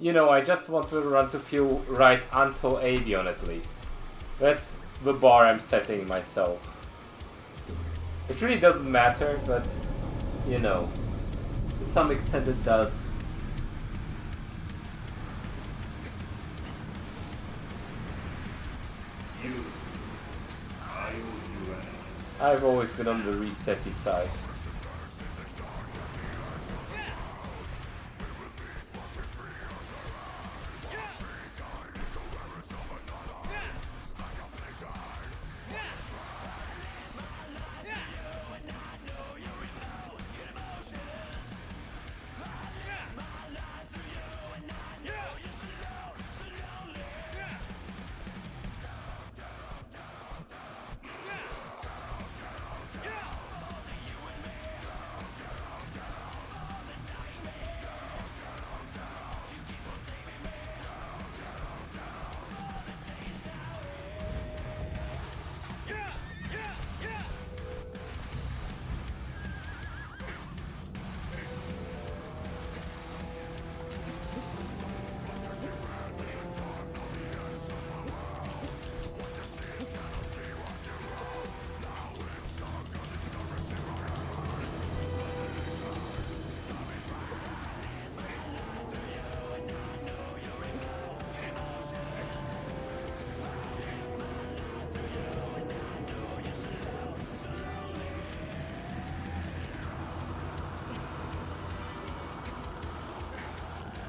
You know, I just want to run to feel right until Avion at least. That's the bar I'm setting myself. It really doesn't matter, but, you know, to some extent it does. I've always been on the resetty side.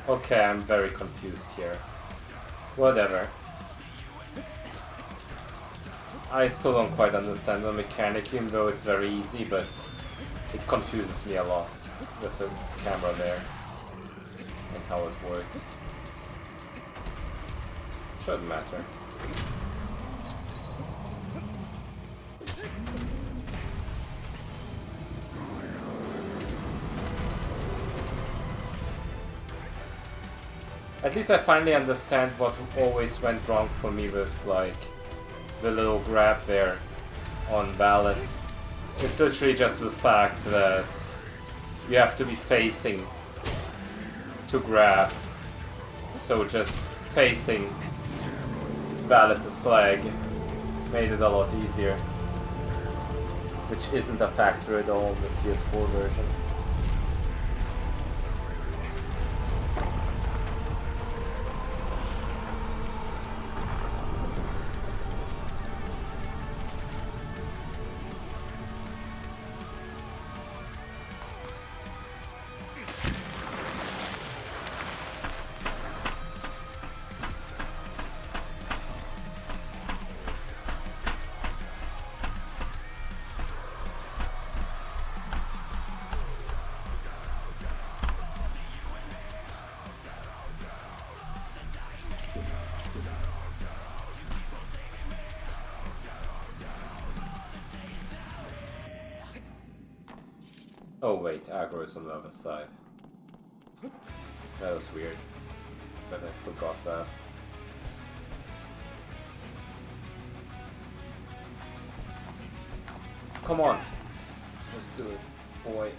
Okay, I'm very confused here. Whatever. I still don't quite understand the mechanic, even though it's very easy, but it confuses me a lot with the camera there and how it works. Shouldn't matter. At least I finally understand what always went wrong for me with, like, the little grab there on Valis. It's literally just the fact that you have to be facing to grab. So just facing Valis' leg made it a lot easier. Which isn't a factor at all in the PS4 version. Oh wait, aggro is on the other side. That was weird. But I forgot that. Come on! Just do it, boy.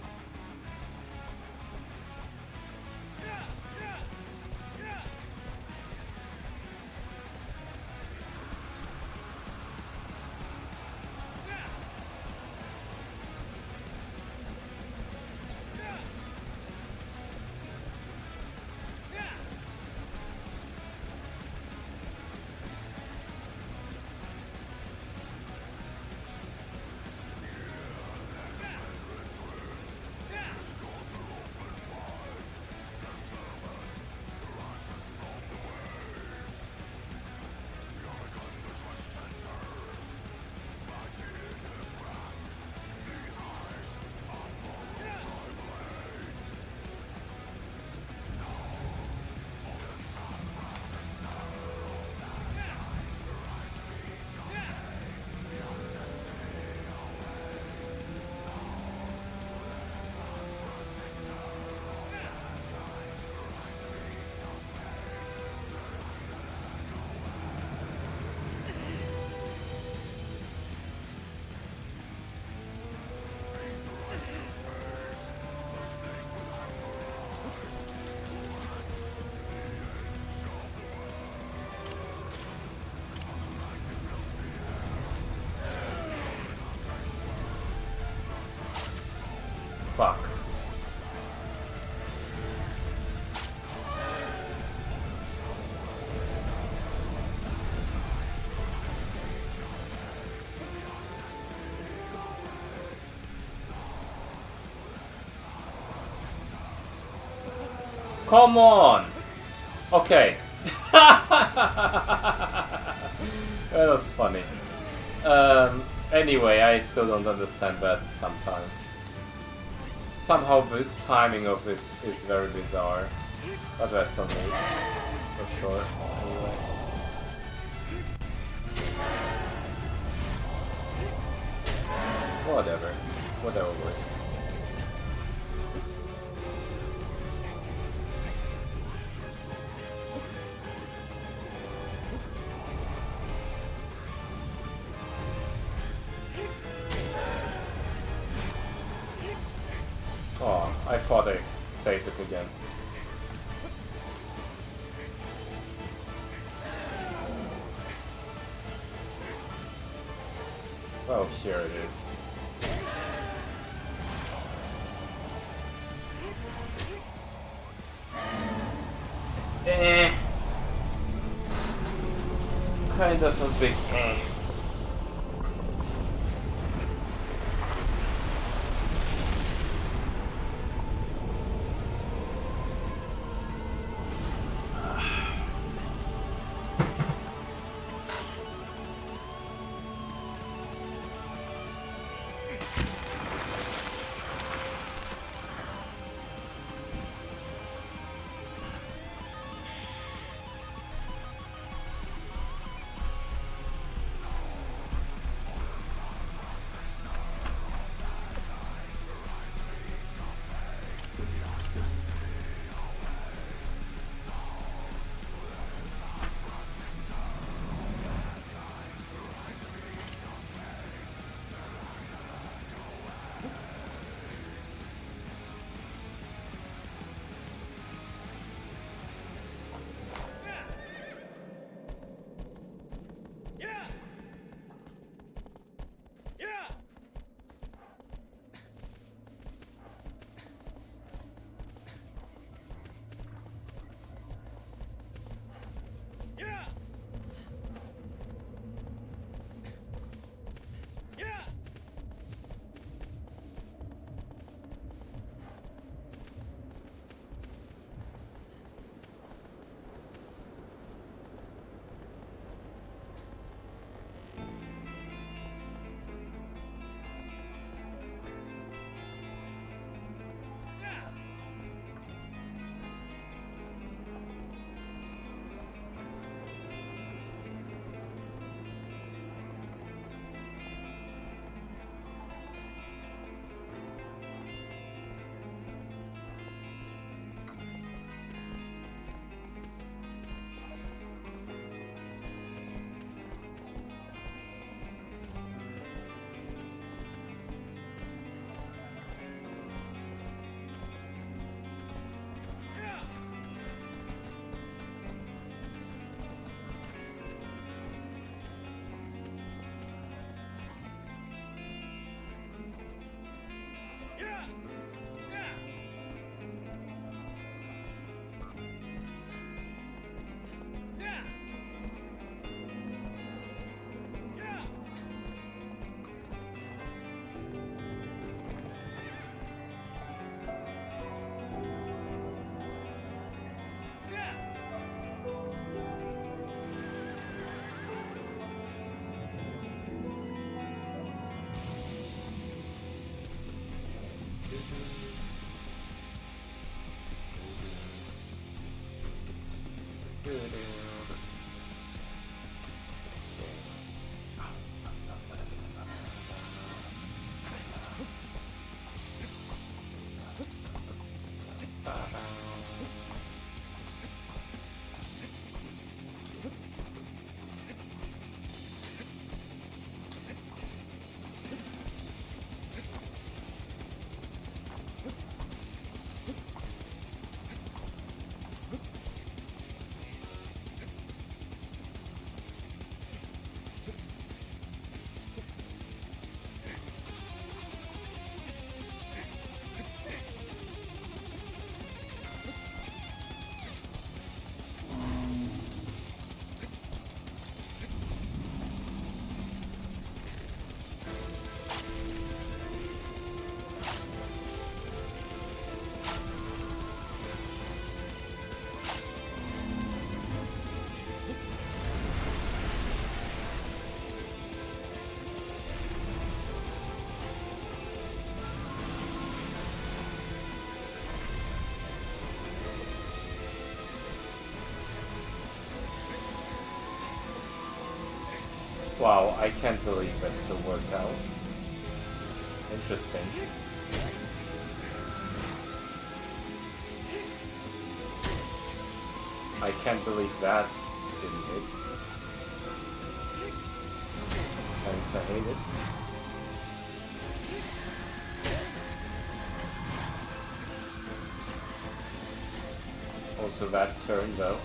Come on! Okay. That was funny. Anyway, I still don't understand that sometimes. Somehow the timing of this is very bizarre. But that's on me, for sure. Anyway. Whatever. Whatever works. Oh, I thought I saved it again. Well, here it is. Kind of a big Wow, I can't believe that still worked out. Interesting. I can't believe that didn't hit. Hence, I hate it. Also that turn though.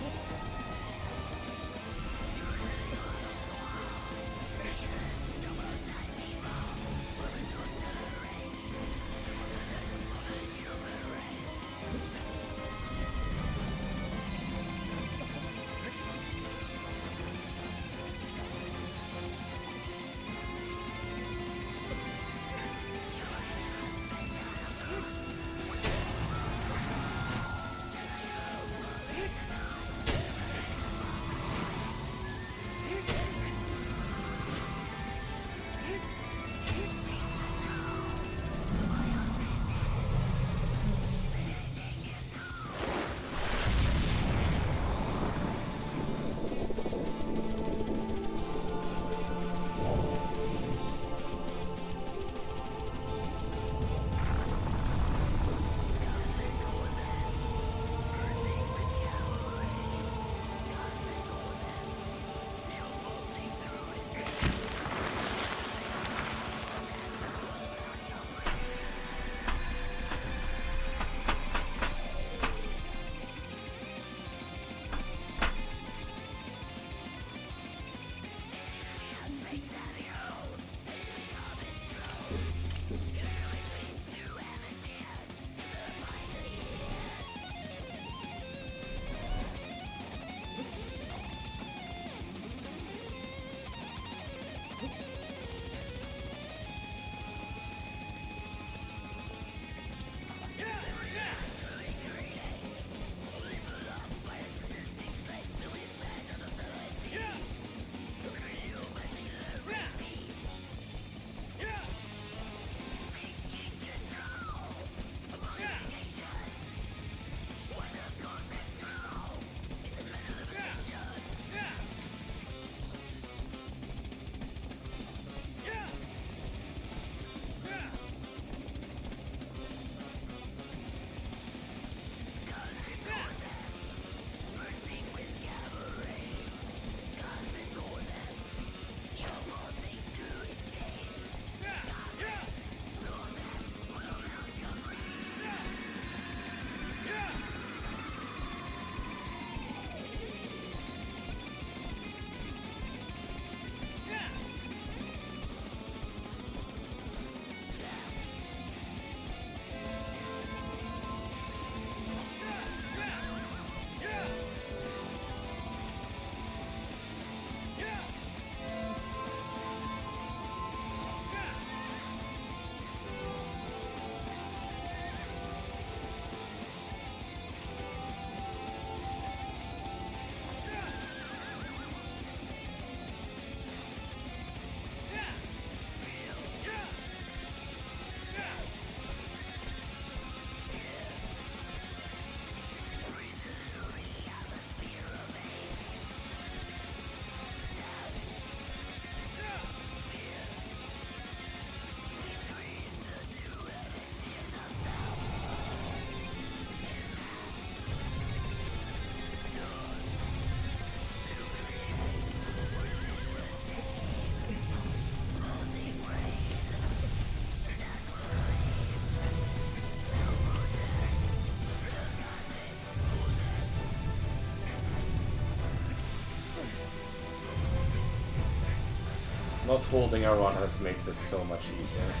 Not holding our on has made this so much easier.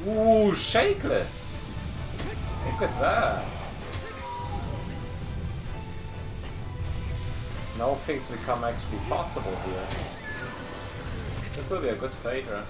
Ooh, shakeless! Look at that! Now things become actually possible here. This will be a good Phaedra.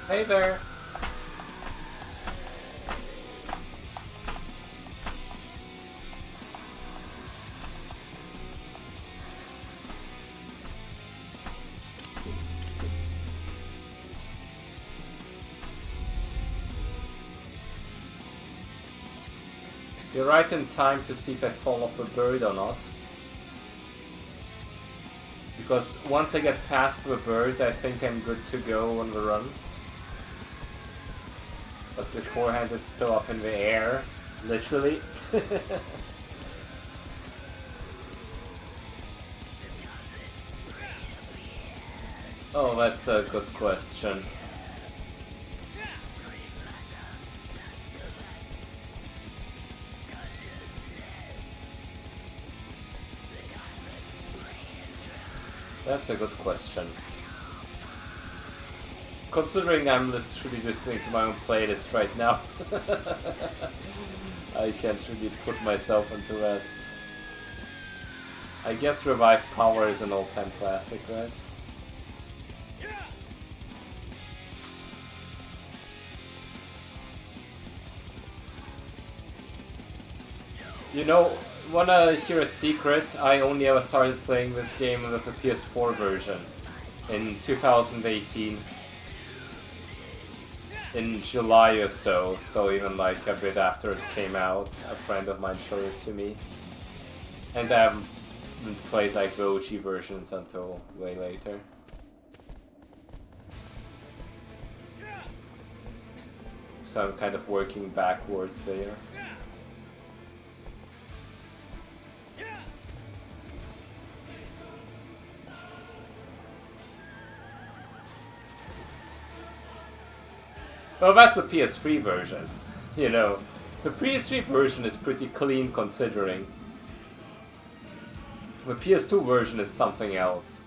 Hey there! You're right in time to see if I fall off a bird or not. Because once I get past the bird, I think I'm good to go on the run. But beforehand it's still up in the air, literally. Oh, that's a good question. That's a good question. Considering I'm literally listening to my own playlist right now, I can't really put myself into that. I guess Revive Power is an all-time classic, right? You know, wanna hear a secret? I only ever started playing this game with the PS4 version in 2018. In July or so, so even like a bit after it came out, a friend of mine showed it to me. And I haven't played like the OG versions until way later. So I'm kind of working backwards there. Well, that's the PS3 version. You know, the PS3 version is pretty clean considering. The PS2 version is something else.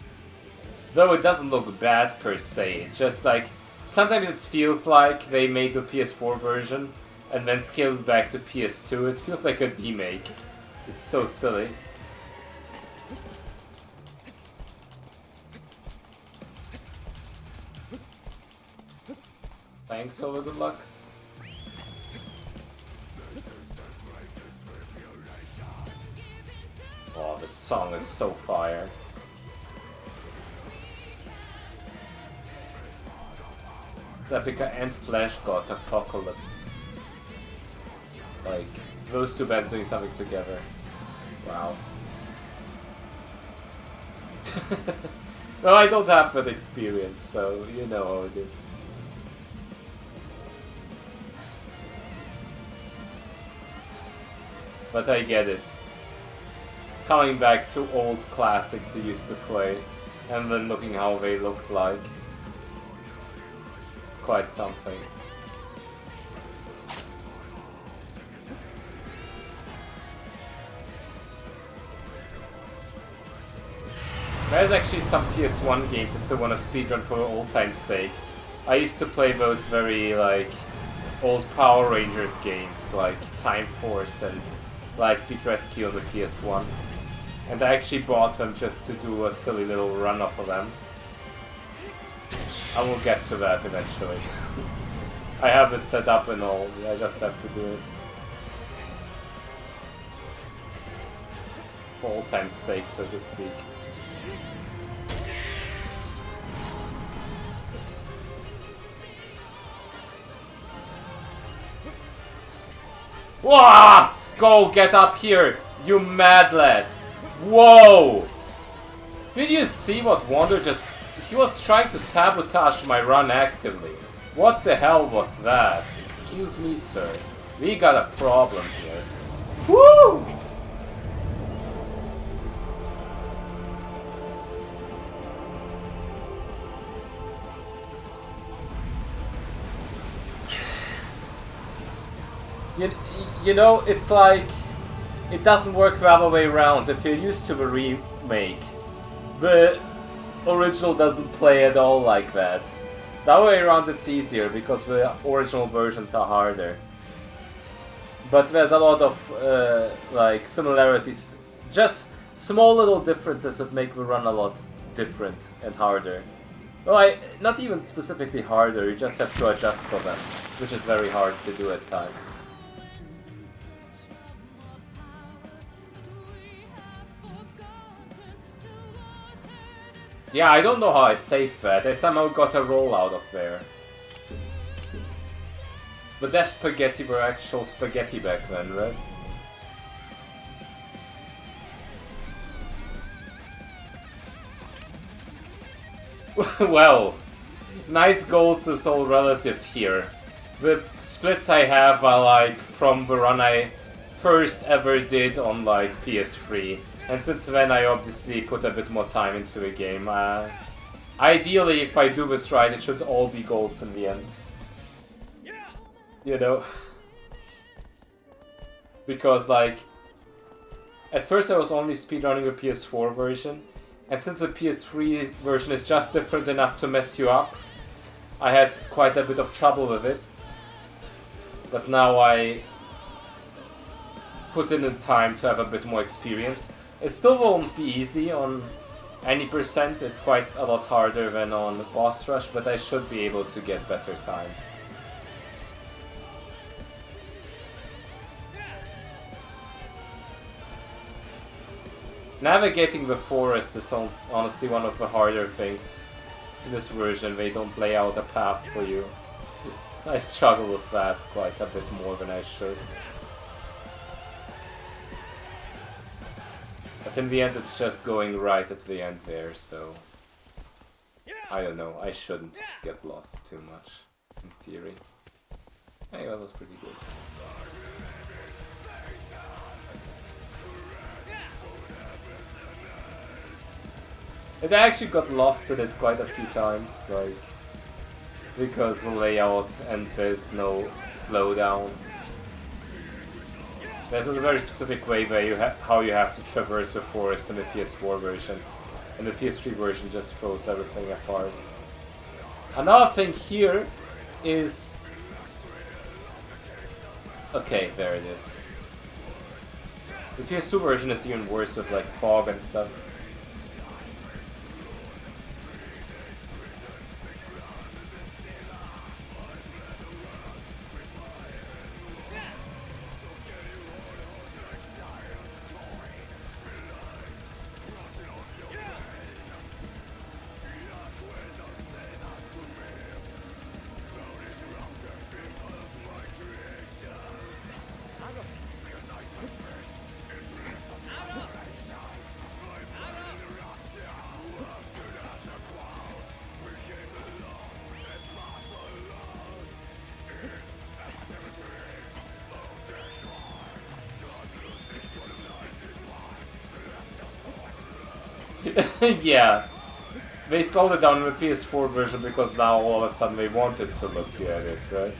Though it doesn't look bad per se, it's just like, sometimes it feels like they made the PS4 version and then scaled it back to PS2. It feels like a demake. It's so silly. Thanks for the good luck. Oh, this song is so fire. It's Epica and Flash God Apocalypse. Like, those two bands doing something together. Wow. Well, I don't have that experience, so you know how it is. But I get it. Coming back to old classics you used to play, and then looking how they looked like. It's quite something. There's actually some PS1 games I still want to speedrun for old time's sake. I used to play those very, like, old Power Rangers games, like Time Force and Lightspeed Rescue on the PS1. And I actually bought them just to do a silly little run off of them. I will get to that eventually. I have it set up and all, I just have to do it. For old time's sake, so to speak. Wah! Go, get up here, you mad lad! Whoa! Did you see what Wander just... He was trying to sabotage my run actively. What the hell was that? Excuse me, sir. We got a problem here. Woo! You know, it's like, it doesn't work the other way around. If you're used to the remake, the original doesn't play at all like that. The other way around it's easier, because the original versions are harder. But there's a lot of, like, similarities. Just small little differences that make the run a lot different and harder. Well, not even specifically harder, you just have to adjust for them, which is very hard to do at times. Yeah, I don't know how I saved that. I somehow got a roll out of there. But that spaghetti were actual spaghetti back then, right? Well, nice golds is all relative here. The splits I have are like from the run I first ever did on like PS3. And since then I obviously put a bit more time into the game. Ideally, if I do this right, it should all be golds in the end. You know? Because like, at first I was only speedrunning the PS4 version. And since the PS3 version is just different enough to mess you up, I had quite a bit of trouble with it. But now I put in the time to have a bit more experience. It still won't be easy on any percent, it's quite a lot harder than on Boss Rush, but I should be able to get better times. Navigating the forest is honestly one of the harder things in this version. They don't lay out a path for you. I struggle with that quite a bit more than I should. But in the end it's just going right at the end there, so... I don't know, I shouldn't get lost too much, in theory. Hey, that was pretty good. I actually got lost in it quite a few times, like... because the layout and there's no slowdown. There's a very specific way where how you have to traverse the forest in the PS4 version. And the PS3 version just throws everything apart. Another thing here is... Okay, there it is. The PS2 version is even worse with like fog and stuff. Yeah, they slowed it down in the PS4 version because now all of a sudden they wanted to look at it, right?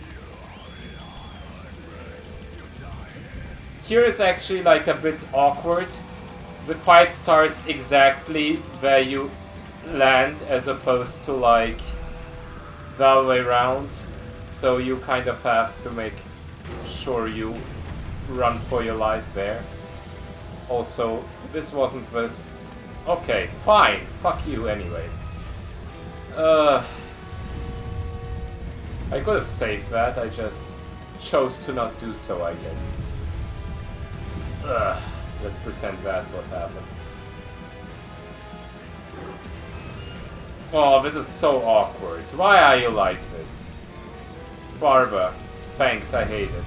Here it's actually like a bit awkward. The fight starts exactly where you land as opposed to like the other way around. So you kind of have to make sure you run for your life there. Also, this wasn't this... Okay, fine. Fuck you anyway. I could have saved that, I just chose to not do so, I guess. Let's pretend that's what happened. Oh, this is so awkward. Why are you like this? Barba, thanks, I hate it.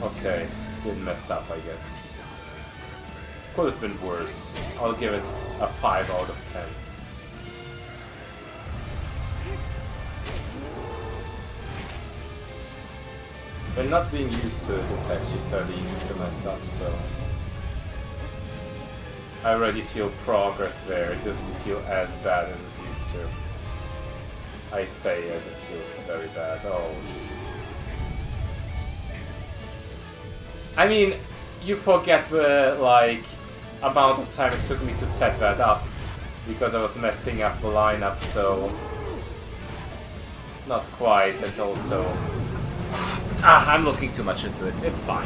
Okay, didn't mess up, I guess. Could have been worse. I'll give it a 5 out of 10. When not being used to it, it's actually fairly easy to mess up, so... I already feel progress there, it doesn't feel as bad as it used to. I say as it feels very bad, oh jeez. I mean, you forget the, like, amount of time it took me to set that up. Because I was messing up the lineup, so... Not quite, and also... I'm looking too much into it. It's fine.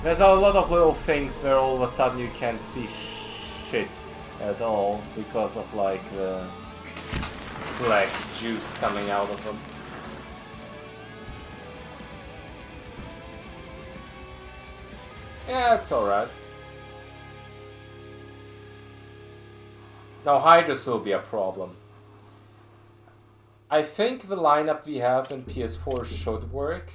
There's a lot of little things where all of a sudden you can't see shit at all because of like the black juice coming out of them. Yeah, it's alright. Now Hydras will be a problem. I think the lineup we have in PS4 should work.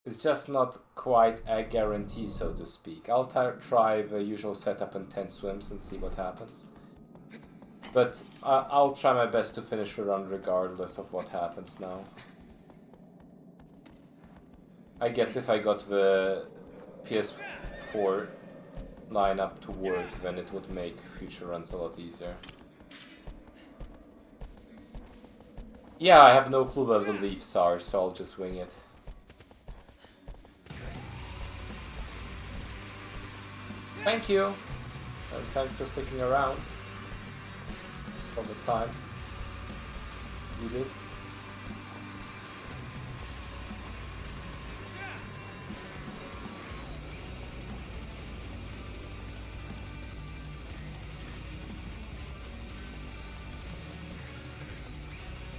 It's just not quite a guarantee, so to speak. I'll try the usual setup in 10 swims and see what happens. But I'll try my best to finish the run regardless of what happens now. I guess if I got the PS4 lineup to work, then it would make future runs a lot easier. Yeah, I have no clue where the leaves are, so I'll just wing it. Thank you, and thanks for sticking around all the time. You did.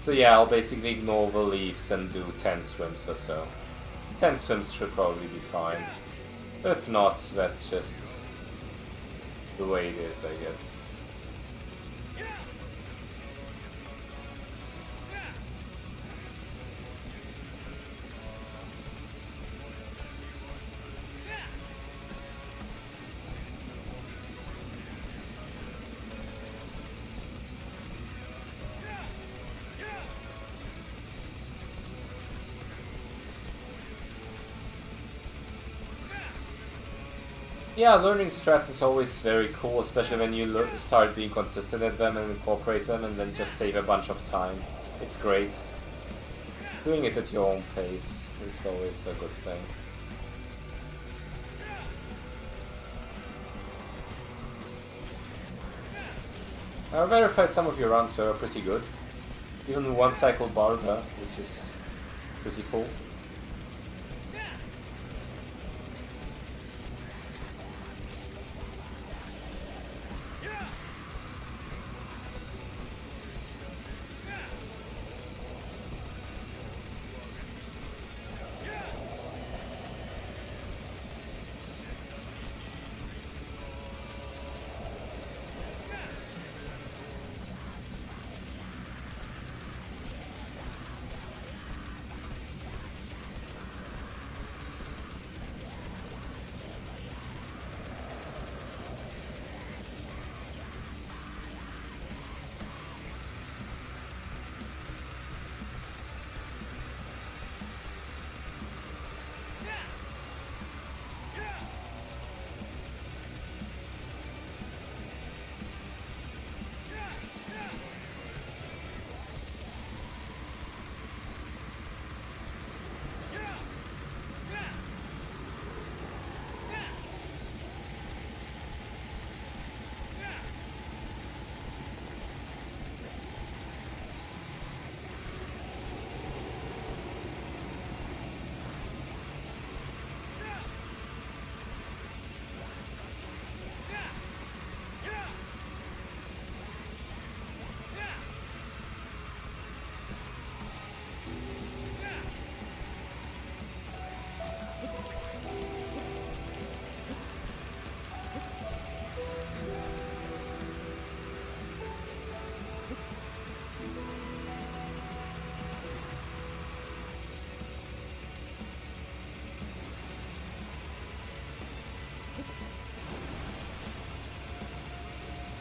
So yeah, I'll basically ignore the leaves and do 10 swims or so. 10 swims should probably be fine. If not, that's just the way it is, I guess. Yeah, learning strats is always very cool, especially when you start being consistent at them and incorporate them and then just save a bunch of time. It's great. Doing it at your own pace is always a good thing. I verified some of your runs, so are pretty good. Even one cycle Barba, which is pretty cool.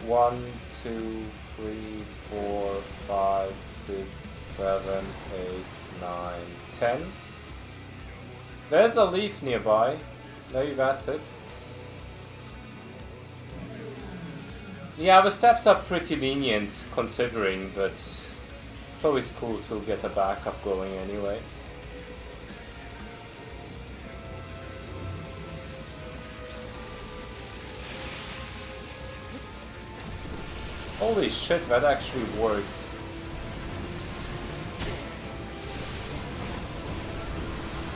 One, two, three, 4, 5, 6, 7, 8, 9, 10. There's a leaf nearby. Maybe that's it. Yeah, the steps are pretty lenient considering, but it's always cool to get a backup going anyway. Holy shit, that actually worked.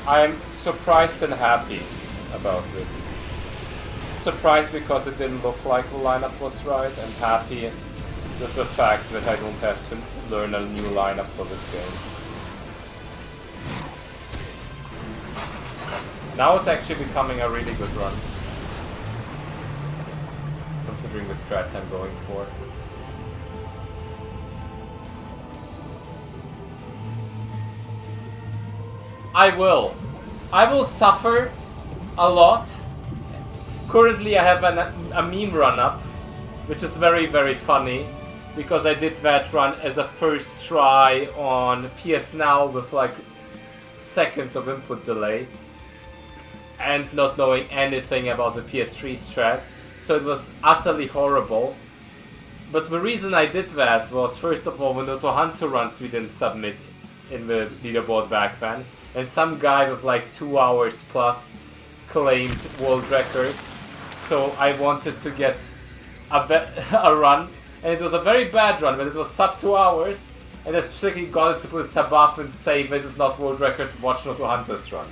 I'm surprised and happy about this. Surprised because it didn't look like the lineup was right, and happy with the fact that I don't have to learn a new lineup for this game. Now it's actually becoming a really good run, considering the strats I'm going for. I will suffer a lot. Currently I have a meme run up, which is very, very funny, because I did that run as a first try on PS Now with like seconds of input delay and not knowing anything about the PS3 strats, so it was utterly horrible. But the reason I did that was, first of all, the Noto Hunter runs we didn't submit in the leaderboard back then, and some guy with like 2 hours plus claimed world record, so I wanted to get a run, and it was a very bad run, but it was sub 2 hours, and I specifically got it to put a buff and say this is not world record, watch Noto Hunter's run.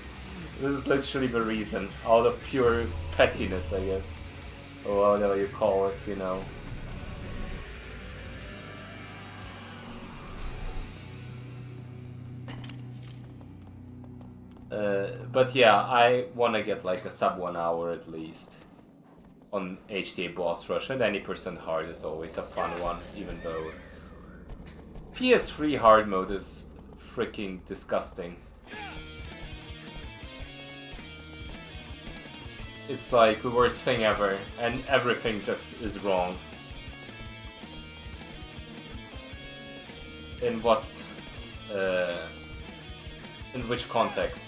This is literally the reason, out of pure pettiness, I guess, or whatever you call it, you know. But yeah, I wanna get like a sub 1 hour at least on HTA boss rush, and any percent hard is always a fun one, even though it's... PS3 hard mode is freaking disgusting. It's like the worst thing ever, and everything just is wrong. In what... in which context?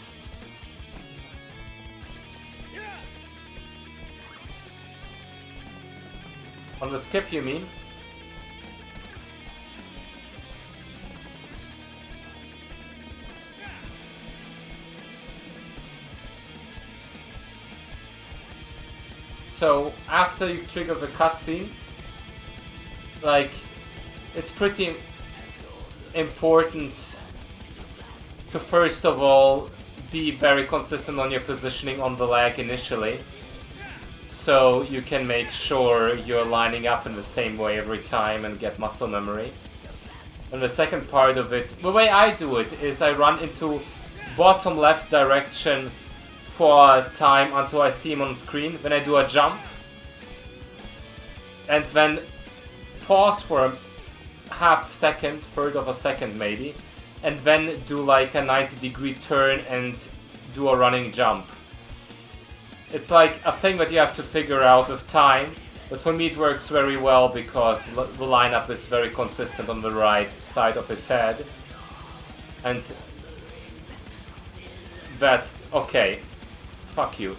On the skip, you mean? So, after you trigger the cutscene, like, it's pretty important to first of all be very consistent on your positioning on the leg initially, so you can make sure you're lining up in the same way every time and get muscle memory. And the second part of it, the way I do it, is I run into bottom left direction for a time until I see him on screen. Then I do a jump, and then pause for a half second, third of a second maybe, and then do like a 90-degree turn and do a running jump. It's like a thing that you have to figure out with time, but for me it works very well because the lineup is very consistent on the right side of his head. And that, okay, fuck you.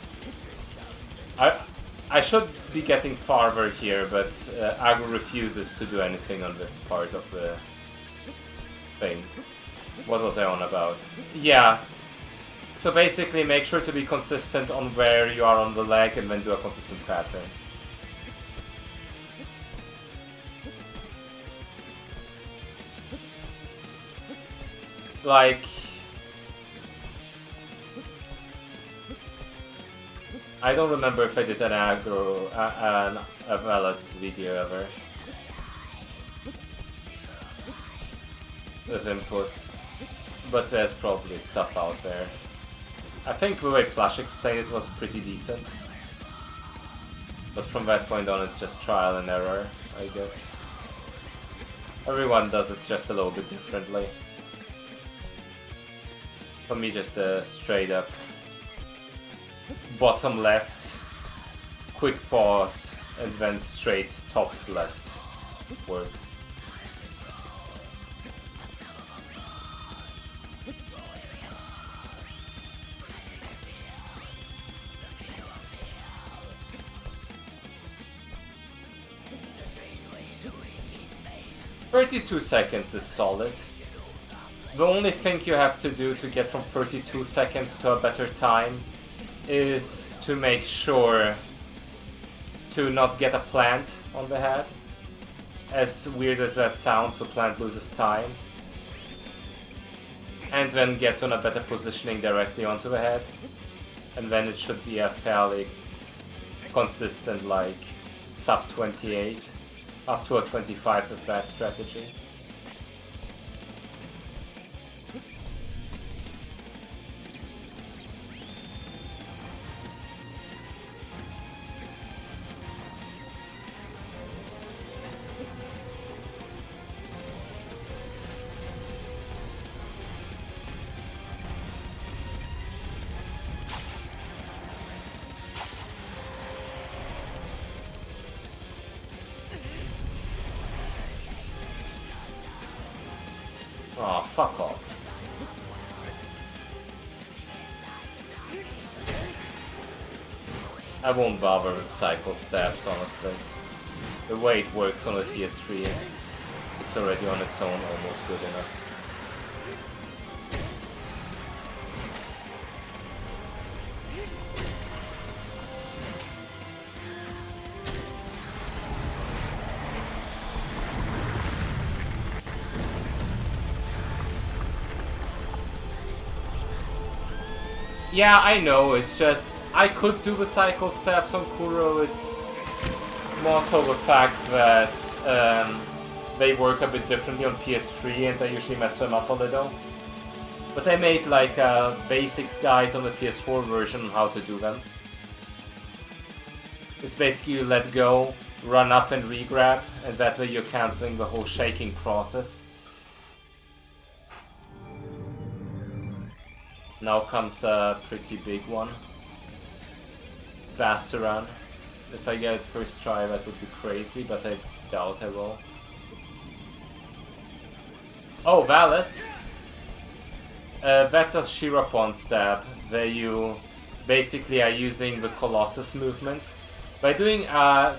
I should be getting farther here, but Agro refuses to do anything on this part of the thing. What was I on about? Yeah. So basically make sure to be consistent on where you are on the leg and then do a consistent pattern. Like... I don't remember if I did an aggro, an Velas video ever. With inputs. But there's probably stuff out there. I think the way Plush explained it was pretty decent. But from that point on it's just trial and error, I guess. Everyone does it just a little bit differently. For me, just a straight up bottom left, quick pause, and then straight top left works. 32 seconds is solid. The only thing you have to do to get from 32 seconds to a better time is to make sure to not get a plant on the head. As weird as that sounds, the plant loses time. And then get on a better positioning directly onto the head. And then it should be a fairly consistent, like, sub 28, up to a 25 with that strategy. Oh, fuck off. I won't bother with cycle stabs, honestly. The way it works on the PS3, it's already on its own almost good enough. Yeah, I know, it's just, I could do the cycle steps on Kuro, it's more so the fact that they work a bit differently on PS3 and I usually mess them up a little. But I made like a basics guide on the PS4 version on how to do them. It's basically you let go, run up and re-grab, and that way you're cancelling the whole shaking process. Now comes a pretty big one. Bastaran. If I get it first try, that would be crazy, but I doubt I will. Oh, Valis! That's a Shirapon stab, where you basically are using the Colossus movement. By doing the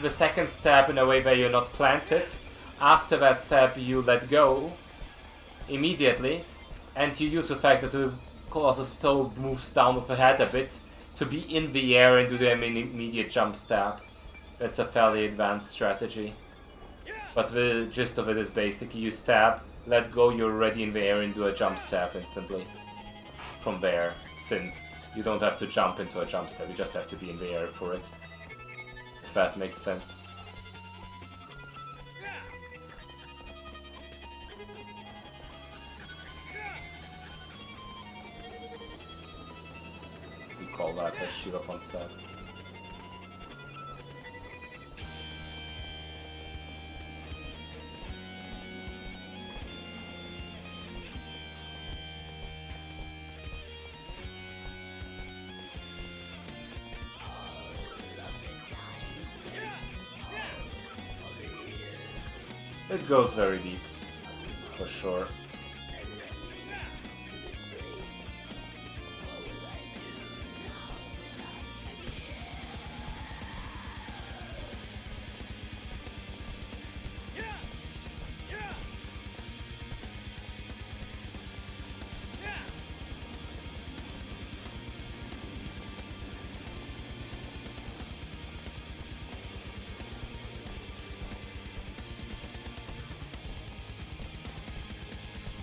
second stab in a way where you're not planted, after that stab you let go immediately, and you use the fact that the Colossus still moves down with the head a bit to be in the air and do the immediate jump stab. That's a fairly advanced strategy. But the gist of it is basically you stab, let go, you're already in the air and do a jump stab instantly. From there, since you don't have to jump into a jump stab, you just have to be in the air for it. If that makes sense. Call that a Shirapon stab. It goes very deep, for sure.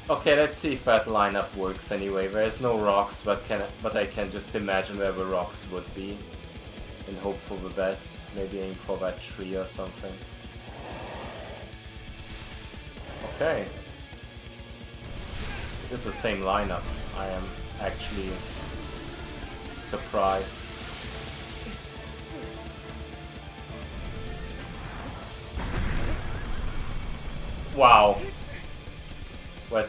Okay, let's see if that lineup works anyway. There's no rocks, but I can just imagine where the rocks would be. And hope for the best. Maybe aim for that tree or something. Okay. This is the same lineup. I am actually surprised. Wow. That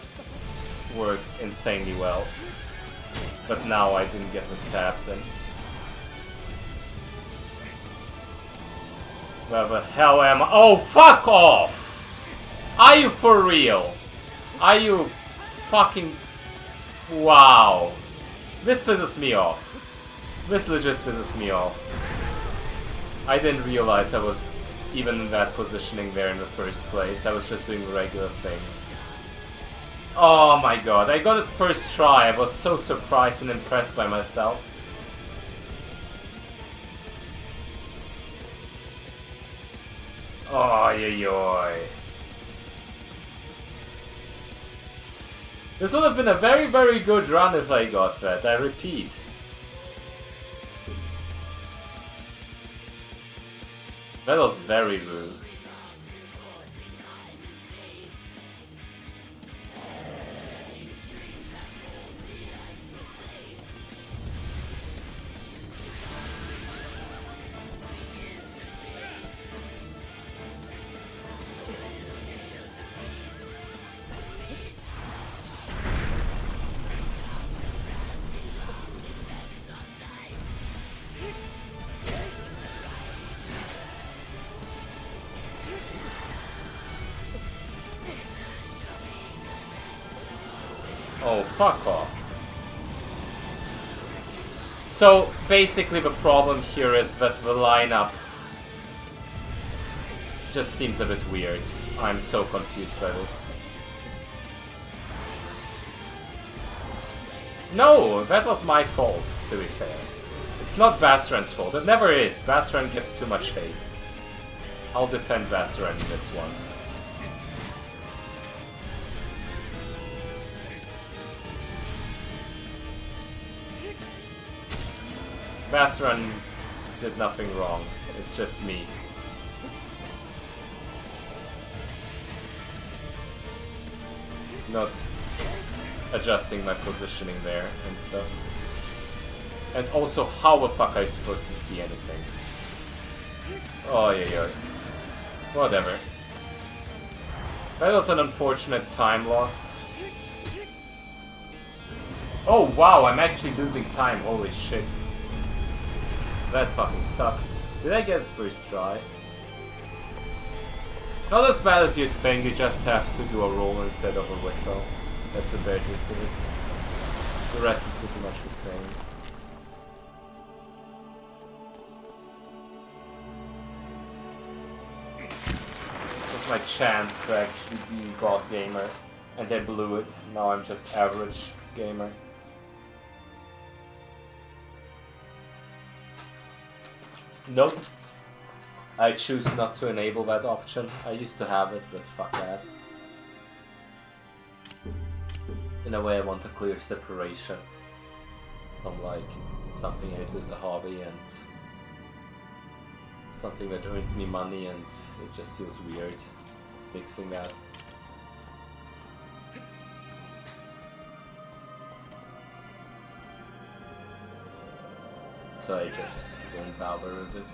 worked insanely well. But now I didn't get the stabs in. Where the hell am I? Oh, fuck off! Are you for real? Are you fucking... Wow. This pisses me off. This legit pisses me off. I didn't realize I was even that positioning there in the first place. I was just doing the regular thing. Oh my god, I got it first try. I was so surprised and impressed by myself. Oh, yoy. This would have been a very, very good run if I got that, I repeat. That was very rude. Oh, fuck off. So, basically the problem here is that the lineup just seems a bit weird. I'm so confused by this. No, that was my fault, to be fair. It's not Bastran's fault. It never is. Bastran gets too much hate. I'll defend Bastran in this one. Bastran did nothing wrong. It's just me. Not adjusting my positioning there and stuff. And also, how the fuck are you supposed to see anything? Oh, yeah. Whatever. That was an unfortunate time loss. Oh wow, I'm actually losing time, holy shit. That fucking sucks. Did I get it first try? Not as bad as you'd think, you just have to do a roll instead of a whistle. That's the bare gist of it. The rest is pretty much the same. This was my chance to actually be God Gamer, and I blew it. Now I'm just average gamer. Nope. I choose not to enable that option. I used to have it, but fuck that. In a way, I want a clear separation from like something I do as a hobby and something that earns me money, and it just feels weird mixing that. So I just don't bother with it.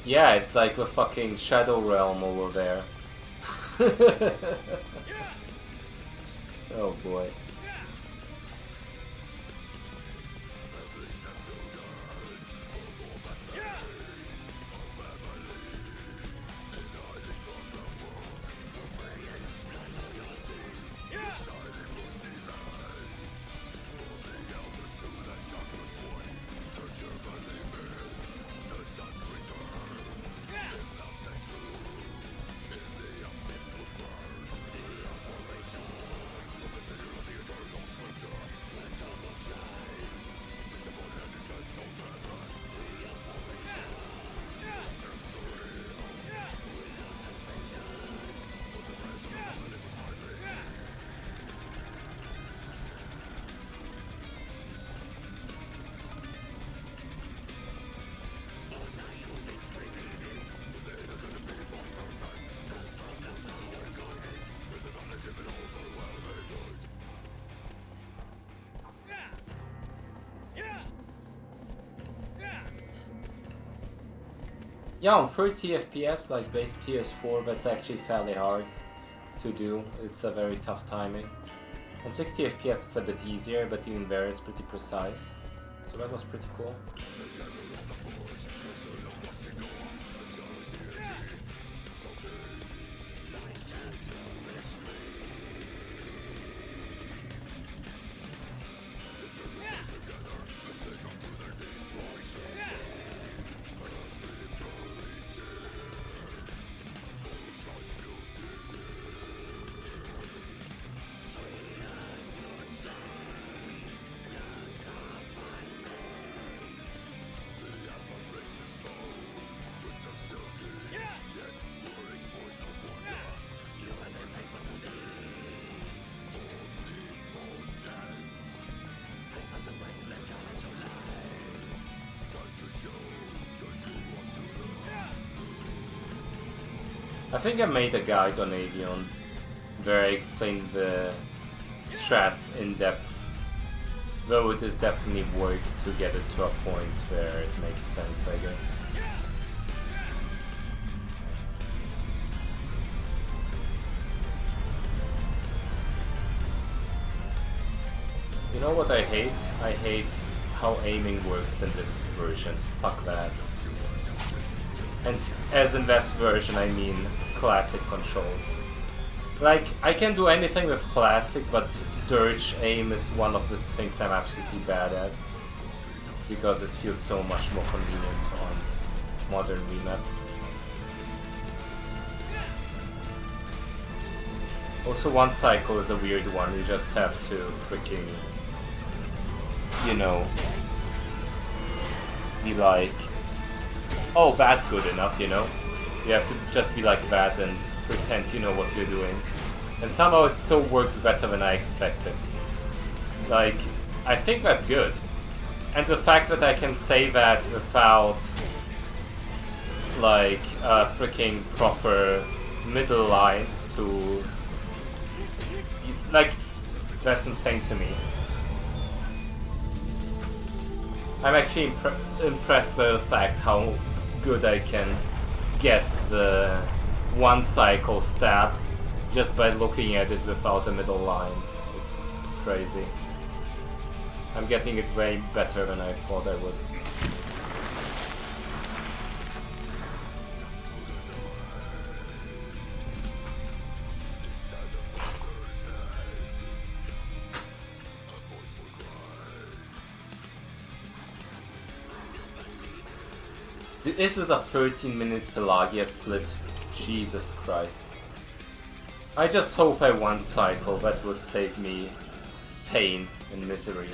Yeah, it's like the fucking Shadow Realm over there. Oh boy. Yeah, on 30 FPS, like base PS4, that's actually fairly hard to do. It's a very tough timing. On 60 FPS it's a bit easier, but even there it's pretty precise. So that was pretty cool. I think I made a guide on Avion where I explained the strats in depth, though it is definitely work to get it to a point where it makes sense, I guess. You know what I hate? I hate how aiming works in this version. Fuck that. And as in this version, I mean classic controls. Like, I can do anything with classic, but dirge aim is one of those things I'm absolutely bad at. Because it feels so much more convenient on modern remaps. Also, one cycle is a weird one, you just have to freaking, you know, be like, oh, that's good enough, you know? You have to just be like that and pretend you know what you're doing. And somehow it still works better than I expected. Like, I think that's good. And the fact that I can say that without, like, a freaking proper middle line to... Like, that's insane to me. I'm actually impressed by the fact how good I can guess the one cycle stab just by looking at it without a middle line. It's crazy. I'm getting it way better than I thought I would. This is a 13-minute Pelagia split. Jesus Christ. I just hope I one cycle, that would save me pain and misery.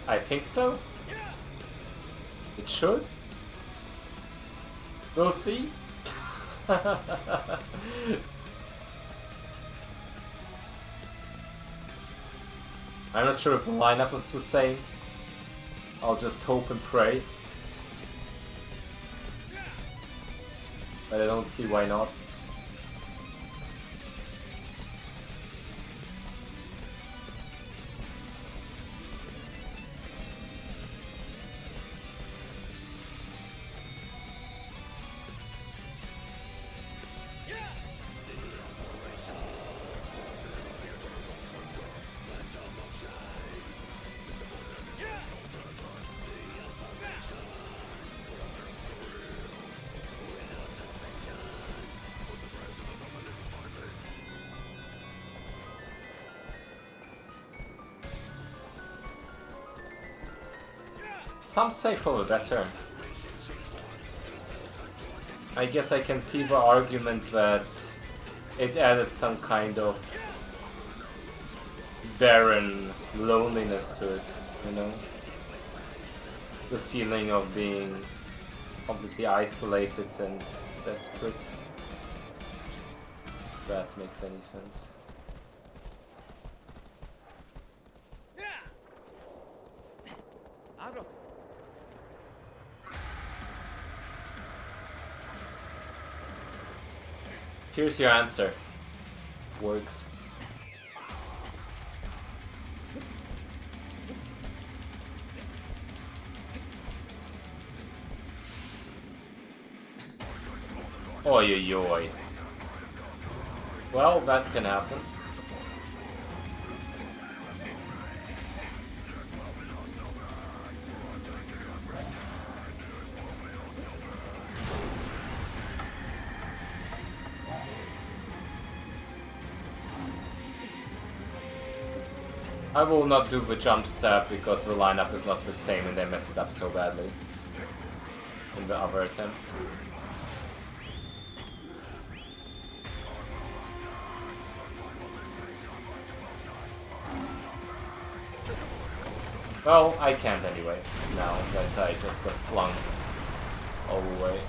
I think so. It should. We'll see. I'm not sure if the lineup is the same. I'll just hope and pray. But I don't see why not. Some say for the better. I guess I can see the argument that it added some kind of barren loneliness to it, you know? The feeling of being completely isolated and desperate. If that makes any sense. Here's your answer. Works. Oi oi oi. Well, that can happen. I will not do the jump stab because the lineup is not the same and they messed it up so badly in the other attempts. Well, I can't anyway, now that I just got flung all the way.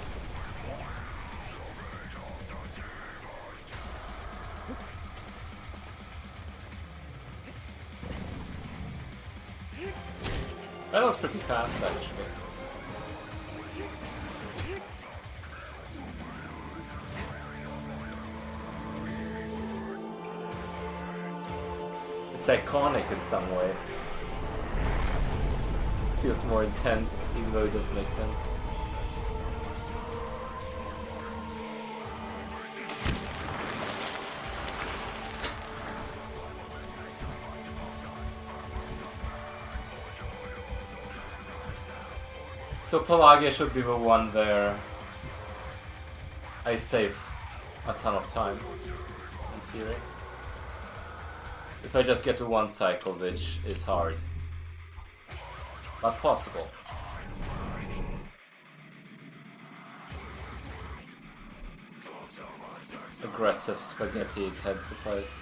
That was pretty fast, actually. It's iconic in some way. Feels more intense, even though it doesn't make sense. So Pelagia should be the one there. I save a ton of time, in theory. If I just get to one cycle, which is hard. But possible. Aggressive spaghetti head supplies.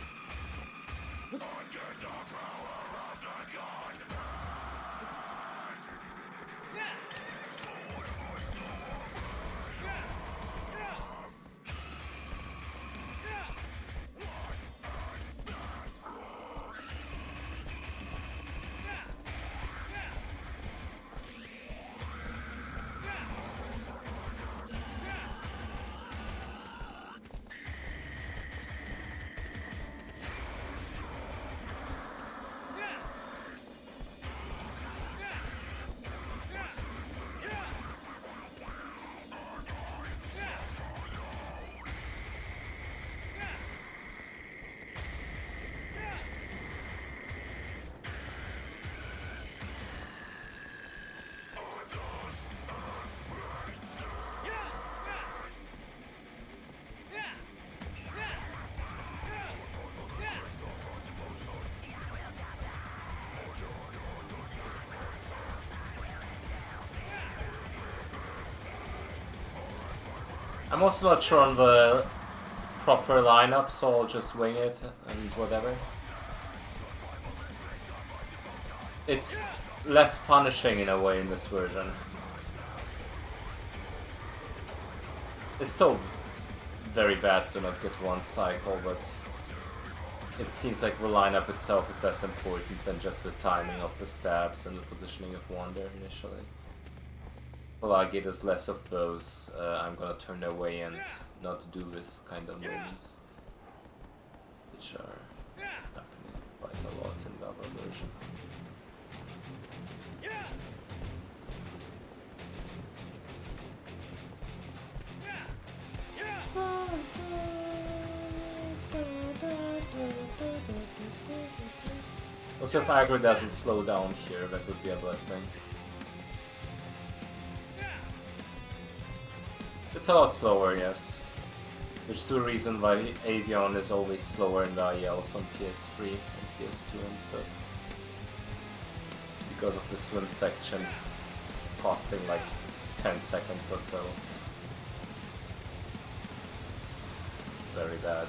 I'm also not sure on the proper lineup, so I'll just wing it and whatever. It's less punishing in a way in this version. It's still very bad to not get one cycle, but it seems like the lineup itself is less important than just the timing of the stabs and the positioning of Wander initially. Pelagia does less of those. I'm gonna turn away and not do this kind of movements, which are happening quite a lot in the other version. Also, if aggro doesn't slow down here, that would be a blessing. It's a lot slower, yes. Which is the reason why Avion is always slower in the ILs on PS3 and PS2 and stuff. Because of the swim section. costing like 10 seconds or so. It's very bad.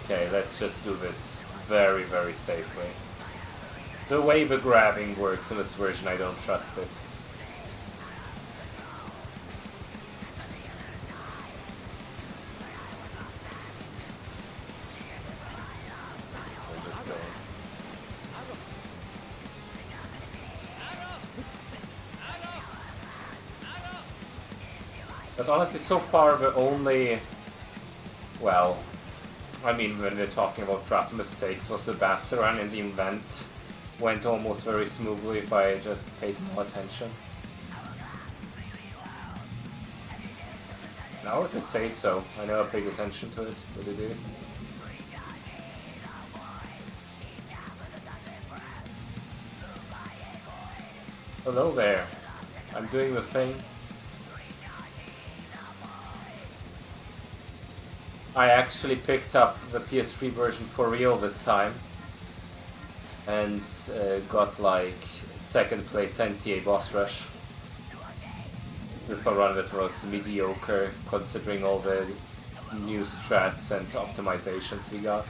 Okay, let's just do this very, very safely. The way the grabbing works in this version, I don't trust it. I just don't. But honestly, so far the only... well... I mean, when we're talking about draft mistakes, was the Bastard run in the event went almost very smoothly if I just paid more attention. Now to say so, I never paid attention to it, but it is. Hello there, I'm doing the thing. I actually picked up the PS3 version for real this time and got like second place NTA boss rush with a run that was mediocre considering all the new strats and optimizations we got.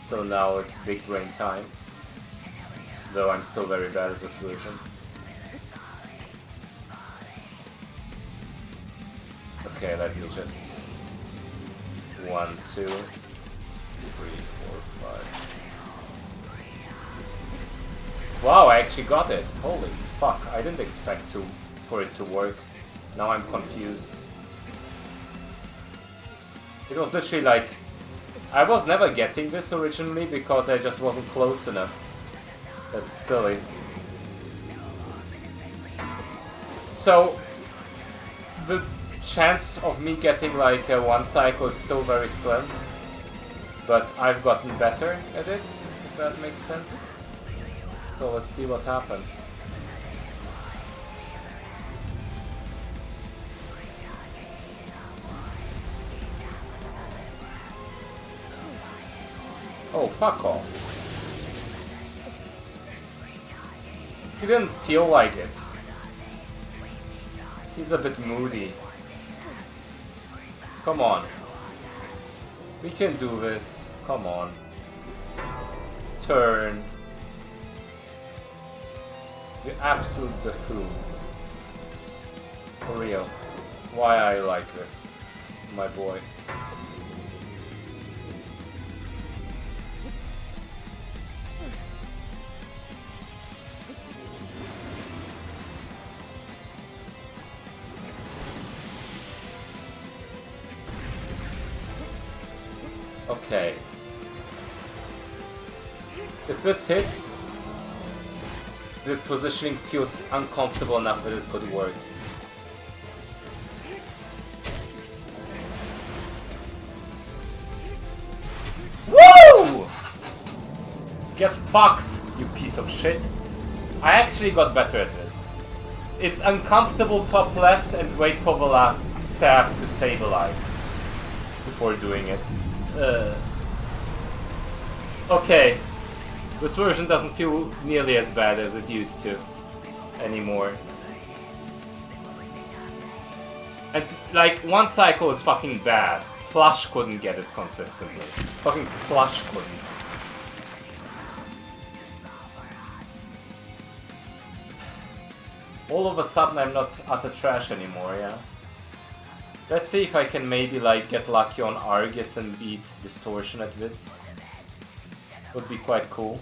So now it's big brain time, though I'm still very bad at this version. Okay, let me just 1, 2, 3, 4, 5. Wow, I actually got it. Holy fuck, I didn't expect for it to work. Now I'm confused. It was literally like... I was never getting this originally because I just wasn't close enough. That's silly. So... the chance of me getting like one cycle is still very slim, but I've gotten better at it, if that makes sense. So let's see what happens. Oh, fuck off. He didn't feel like it. He's a bit moody. Come on. We can do this. Come on. Turn. You absolute buffoon. For real. Why I like this, my boy. Okay. If this hits, the positioning feels uncomfortable enough that it could work. Woo! Get fucked, you piece of shit. I actually got better at this. It's uncomfortable top left and wait for the last stab to stabilize before doing it. Okay, this version doesn't feel nearly as bad as it used to anymore. And like, one cycle is fucking bad. Plush couldn't get it consistently. Fucking Plush couldn't. All of a sudden I'm not utter trash anymore, yeah? Let's see if I can maybe like get lucky on Argus and beat Distortion at this. Would be quite cool.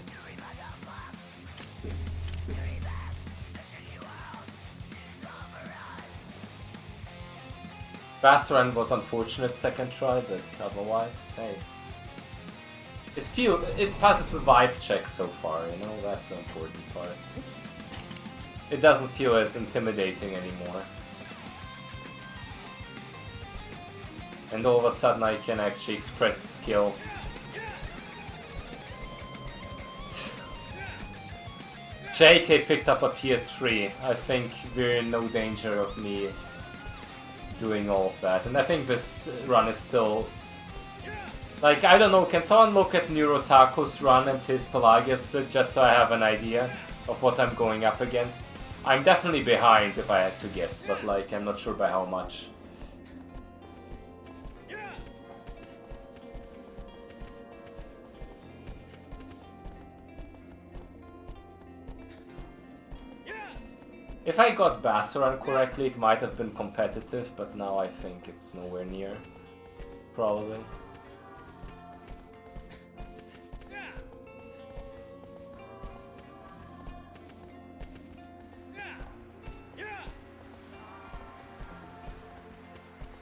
Bastaran was unfortunate second try, but otherwise, hey. It passes the vibe check so far, you know, that's the important part. It doesn't feel as intimidating anymore. And all of a sudden I can actually express skill. JK picked up a PS3. I think we're in no danger of me doing all of that. And I think this run is still Like, I don't know, can someone look at Neurotaku's run and his Pelagia split just so I have an idea of what I'm going up against? I'm definitely behind if I had to guess, but like, I'm not sure by how much. If I got Bassaran correctly, it might have been competitive, but now I think it's nowhere near. Probably.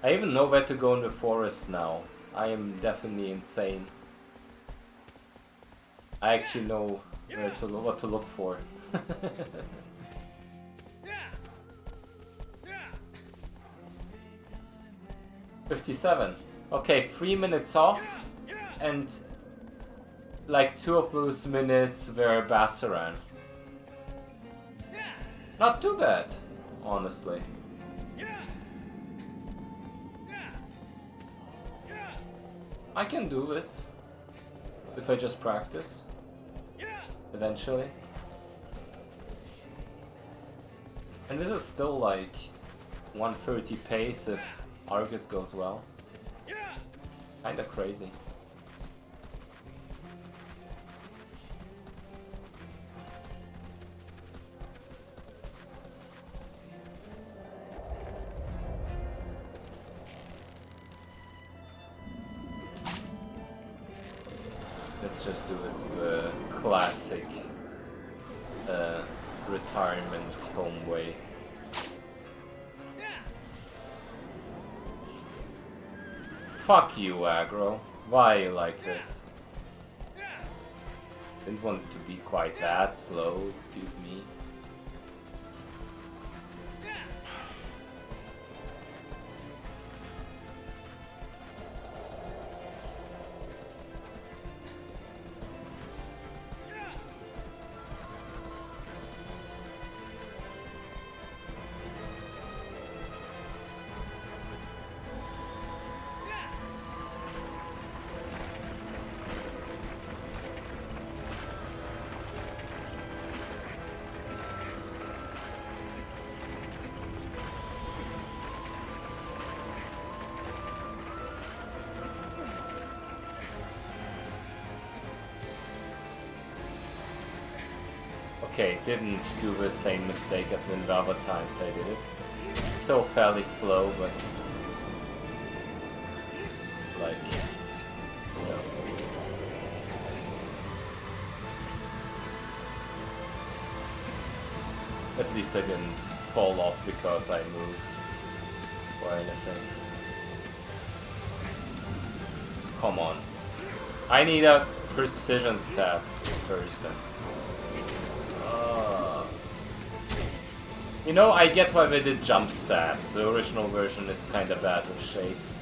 I even know where to go in the forest now. I am definitely insane. I actually know where to what to look for. 57. Okay, 3 minutes off, and like 2 of those minutes were Bassaran. Not too bad, honestly. I can do this if I just practice. Eventually. And this is still like 130 pace if Argus goes well. Kinda crazy. Let's just do this classic retirement home way. Fuck you, aggro. Why are you like this? Didn't want it to be quite that slow, excuse me. Okay, didn't do the same mistake as in the other times I did it. Still fairly slow, but like, you know. At least I didn't fall off because I moved or anything. Come on. I need a precision stab person. You know, I get why they did jump stabs. The original version is kinda bad with shakes,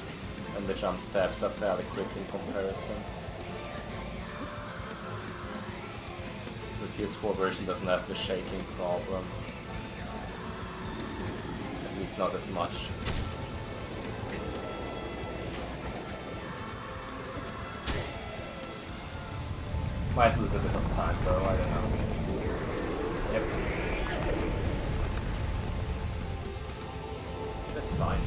and the jump stabs are fairly quick in comparison. The PS4 version doesn't have the shaking problem. At least not as much. Might lose a bit of time though, I don't know. Yep. That's fine.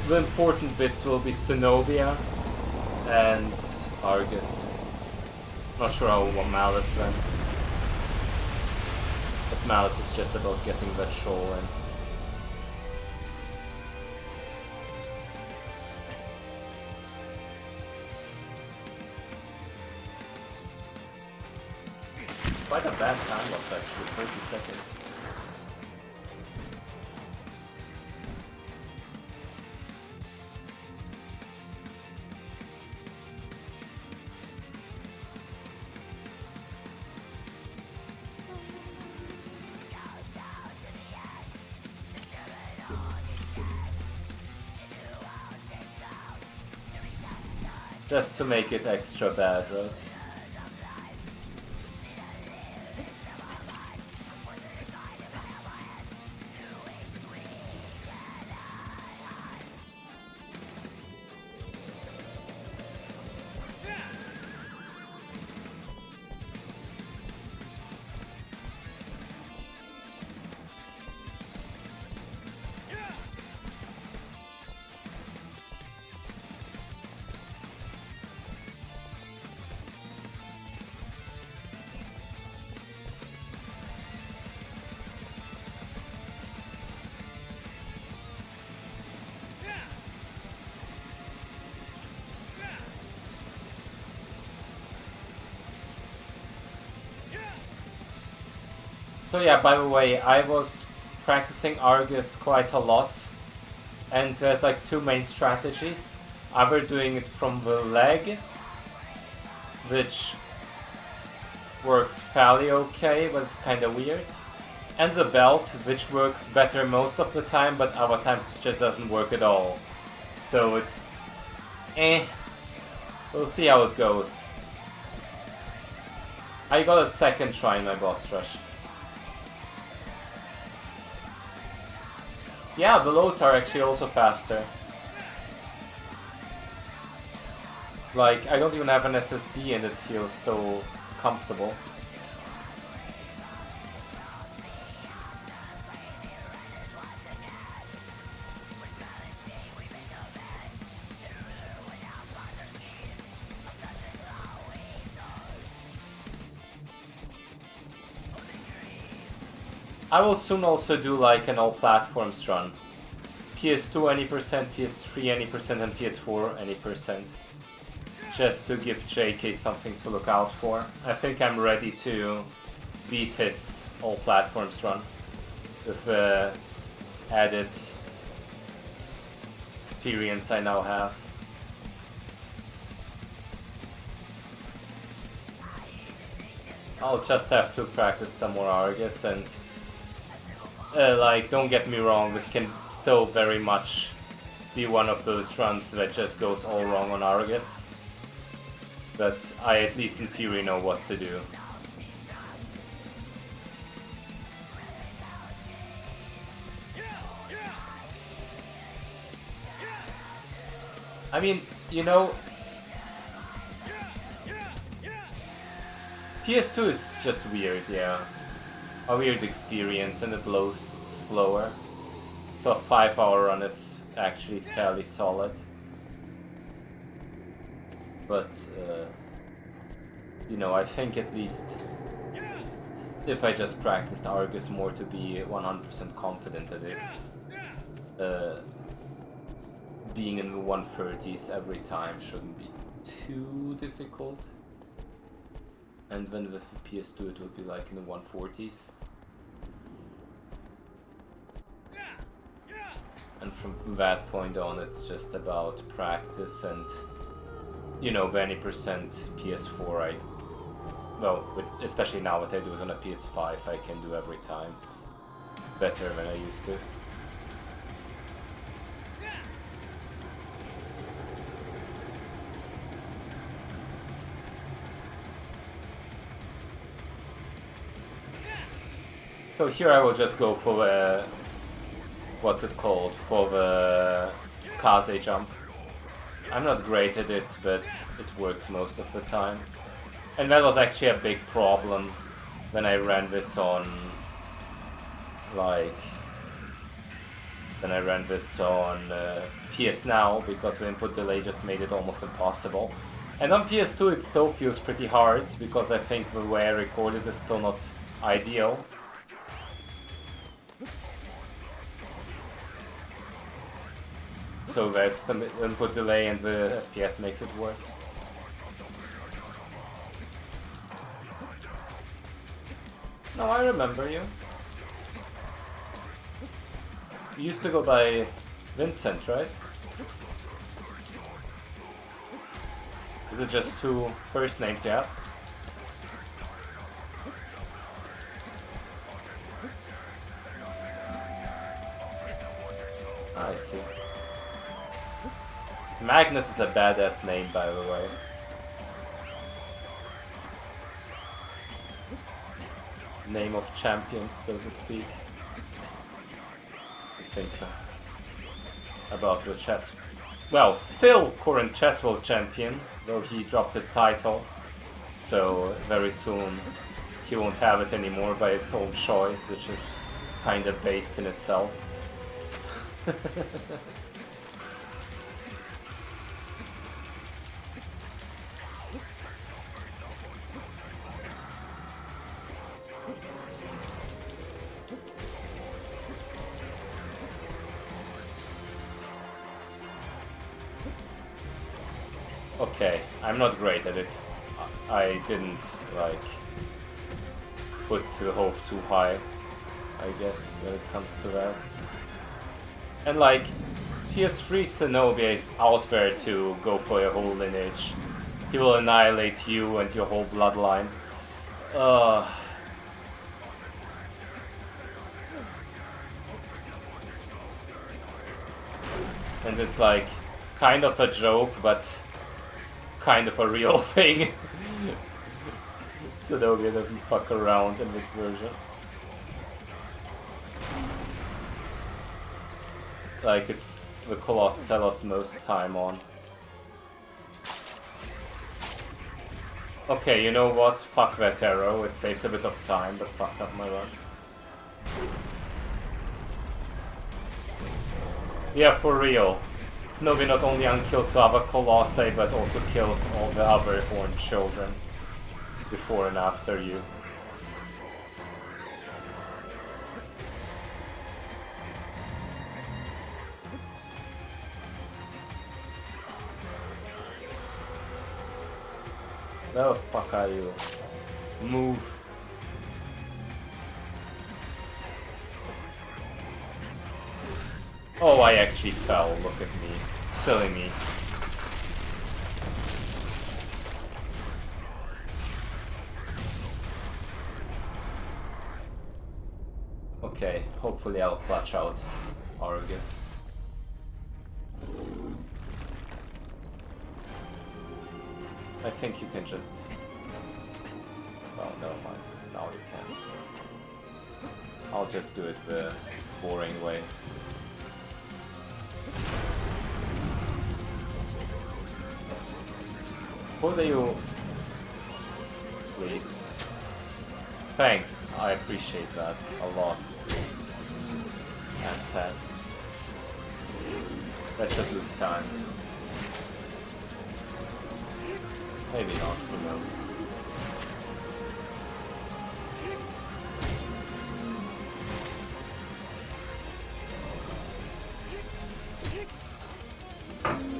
The important bits will be Zenobia and Argus. Not sure how Malice went. But Malice is just about getting that shoal in. Quite a bad time loss actually, 30 seconds. Just to make it extra bad, right? So yeah, by the way, I was practicing Argus quite a lot, and there's like two main strategies. Either doing it from the leg, which works fairly okay, but it's kinda weird. And the belt, which works better most of the time, but other times it just doesn't work at all. So it's... We'll see how it goes. I got it second try in my boss rush. Yeah, the loads are actually also faster. Like, I don't even have an SSD and it feels so comfortable. I will soon also do like an all platforms run. PS2 any percent, PS3 any percent, and PS4 any percent. Just to give JK something to look out for. I think I'm ready to beat his all platforms run with the added experience I now have. I'll just have to practice some more Argus and like, don't get me wrong, this can still very much be one of those runs that just goes all wrong on Argus. But I at least in theory know what to do. I mean, you know, PS2 is just weird, yeah. A weird experience and it blows slower. So a 5-hour run is actually fairly solid. But, you know, I think at least if I just practiced Argus more to be 100% confident at it, being in the 130s every time shouldn't be too difficult. And then with the PS2 it would be like in the 140s. And from that point on it's just about practice and, you know, the any percent PS4 well, especially now that I do it on a PS5, I can do every time better than I used to. So here I will just go for the, what's it called, for the Kaze jump. I'm not great at it, but it works most of the time. And that was actually a big problem when I ran this on, like, PS Now, because the input delay just made it almost impossible. And on PS2 it still feels pretty hard, because I think the way I recorded is still not ideal. So there's the input delay and the FPS makes it worse. No, I remember you. You used to go by Vincent, right? Is it just two first names you have? I see. Magnus is a badass name, by the way. Name of champions, so to speak. I think about the chess... Well, still current chess world champion, though he dropped his title. So very soon he won't have it anymore by his own choice, which is kind of based in itself. Okay, I'm not great at it. I didn't, like, put the hope too high, I guess, when it comes to that. And like, PS3 Zenobia is out there to go for your whole lineage. He will annihilate you and your whole bloodline. And it's like, kind of a joke, but kind of a real thing. Zenobia doesn't fuck around in this version. Like, it's the Colossus I lost most time on. Okay, you know what? Fuck that arrow. It saves a bit of time, but fucked up my runs. Yeah, for real. Zenobia not only unkills the other Colossi, but also kills all the other Horned children. Before and after you. Where the fuck are you? Move. Oh, I actually fell. Look at me. Silly me. Okay, hopefully I'll clutch out Argus. I think you can just... Oh, never mind. Now you can't. I'll just do it the boring way. Who do you... Please. Thanks, I appreciate that a lot. As said. That should lose time. Maybe not, who knows.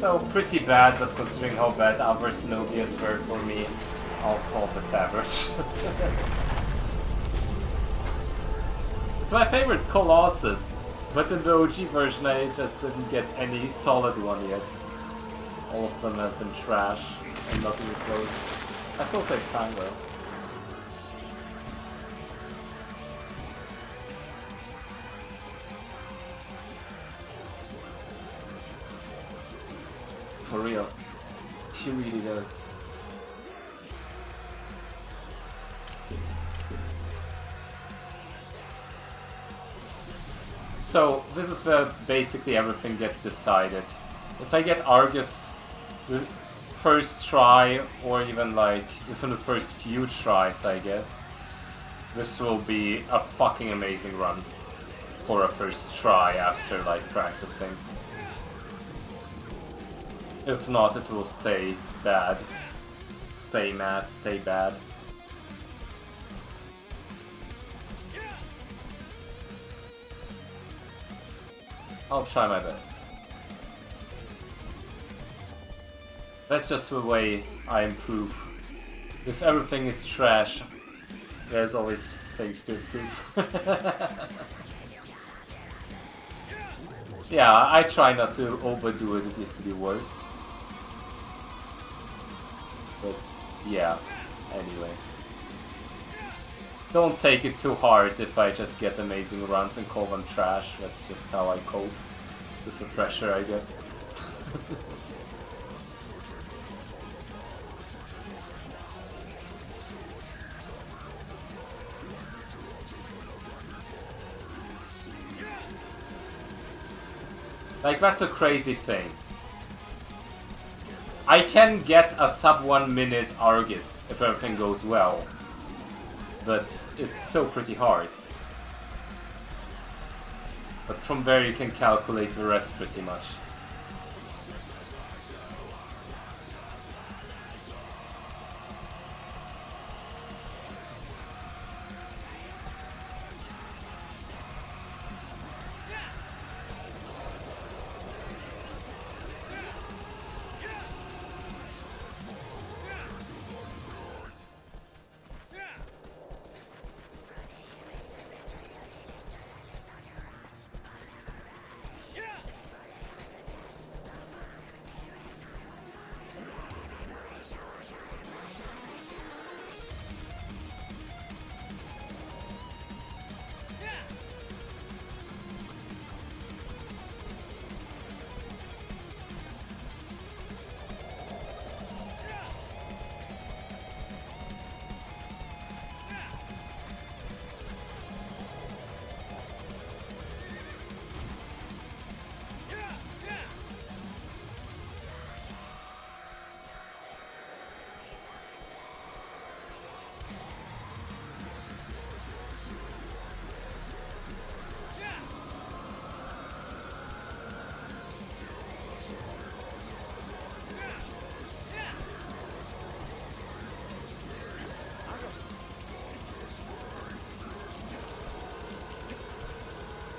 So, pretty bad, but considering how bad other Zenobias were for me, I'll call this average. It's my favorite Colossus, but in the OG version I just didn't get any solid one yet. All of them have been trash and not even close. I still save time though. For real. She really does. So, this is where basically everything gets decided. If I get Argus the first try, or even like within the first few tries, I guess, this will be a fucking amazing run for a first try after like practicing. If not, it will stay bad. Stay mad, stay bad. I'll try my best. That's just the way I improve. If everything is trash, there's always things to improve. Yeah, I try not to overdo it, it used to be worse. But yeah, anyway. Don't take it too hard if I just get amazing runs and call them trash. That's just how I cope with the pressure, I guess. Like, that's a crazy thing. I can get a sub 1 minute Argus if everything goes well. But it's still pretty hard. But from there you can calculate the rest pretty much.